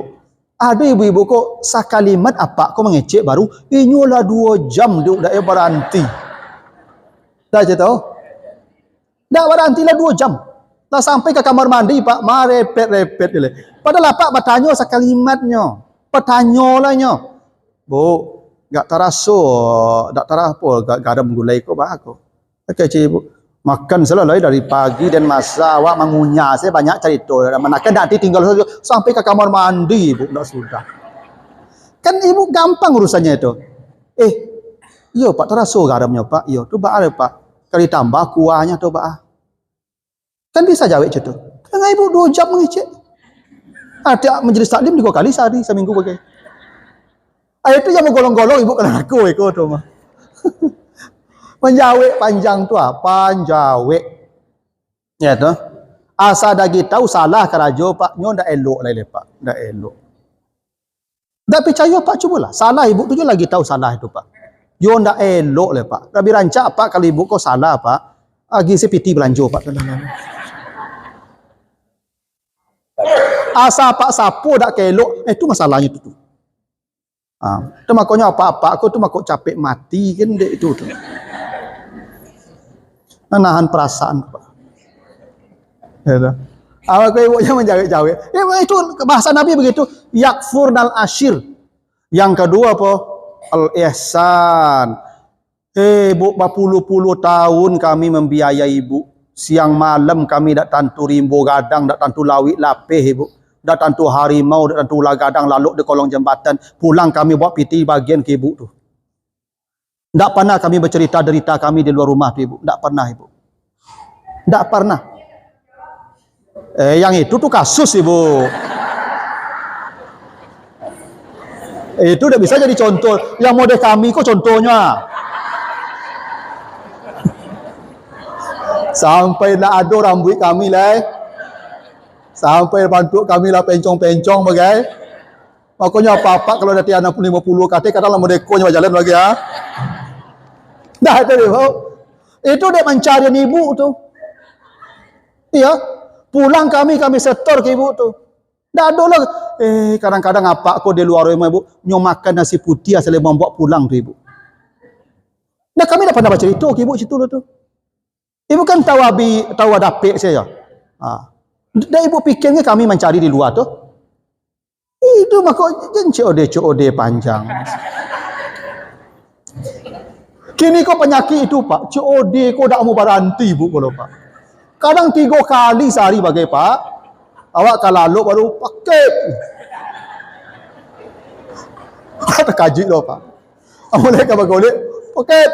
Ada ibu-ibu kok sakalimat apa kok mengecek baru, nyolah 2 jam dia udah berhenti. Dah je tahu? Dah berhenti lah 2 jam. Dah sampai ke kamar mandi Pak, repet dia. Padahal Pak bertanya sakalimatnya. Pertanyolahnya. Bu, gak terasa, tak terapa garam gulai kok bah aku. Okey ibu. Makan selalu dari pagi dan masa awak mengunyah, saya banyak cerita. Manakan nanti tinggal sampai ke kamar mandi ibu, tak sudah. Kan ibu gampang urusannya itu. Yo Pak terasa garamnya Pak. Yo tu bah ada Pak. Kali tambah kuahnya tu bah. Kan bisa jawab itu. Kan ibu 2 jam mengecek. Ada majelis taklim 3 kali sehari, seminggu bagai. Itu yang menggolong-golong ibu kena aku ikut tu mah. Penjawab panjang tu panjawab. Ya tu. Asa dagi tahu salah kerajo Pak, nyo ndak elok lai Pak, ndak elok. Ndak percaya Pak, cubalah. Salah ibu tu je lagi tahu salah itu Pak. Yo ndak elok lai Pak. Rabi rancak Pak kalau ibu kau salah Pak, agi sepiti belanja Pak. Asa Pak sapu dak kelok, itu masalahnya tu. Itu makanya apa-apa aku tu makok capek mati kan dek itu tu. Nahan perasaan Pak. Ya. Awak ibu yang menjawab-jawab. Itu bahasa Nabi begitu, yakfurnal ashir. Yang kedua apa? Al-ihsan. Bu, berpuluh-puluh tahun kami membiayai ibu. Siang malam kami dak tantu rimbo gadang, dak tantu lawik lapeh ibu. Dak tantu harimau, dak tantu ular gadang lalu di kolong jembatan. Pulang kami buat piti bagian ke ibu tu. Dak pernah kami bercerita derita kami di luar rumah tu ibu. Dak pernah ibu. Dak pernah. Yang itu tu kasus ibu. Itu dah bisa jadi contoh. Yang model kami kok contohnya. Sampai nak ada rambut kami lah. Sampai bantu kami lah pencong-pencong bagai. Makanya apa-apa kalau dah tiada 50 kata kadang model konya berjalan lagi ha. Dah itu dia. Itu dia mencari ibu tu. Iya. Pulang kami setor ke ibu tu. Dah ada lah. Kadang-kadang apa aku di luar rumah ibu nyo makan nasi putih asal membawa pulang tu ibu. Dah kami dah pernah baca cerita ke ibu situ tu. Ibu kan tahu ada pek saya. Dah ibu fikirnya kami mencari di luar tu. Itu maka COD panjang. Kini kau penyakit itu Pak, COD kau tak mau berhenti Bu kalau Pak. Kadang 3 kali sehari bagai Pak. Awak kalau lalu baru pakai. Kata kaji lo Pak. Mulai ke bagolek, pakai.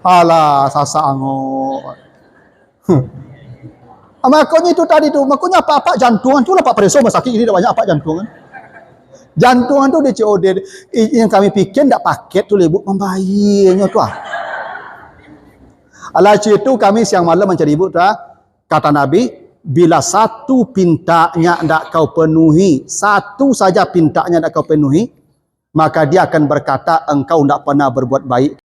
Alah, sasa angok. Makanya itu tadi tu, makanya apa-apa jantungan tu lah Pak Preso sakit ini dah banyak apa jantungan. Jantungan tu dia COD. Yang kami fikir tak paket tu ibu membayarnya tu ah. Alah itu kami siang malam mencari ibu tu ah. Kata Nabi, bila satu pintanya tak kau penuhi, satu saja pintanya tak kau penuhi, maka dia akan berkata engkau tak pernah berbuat baik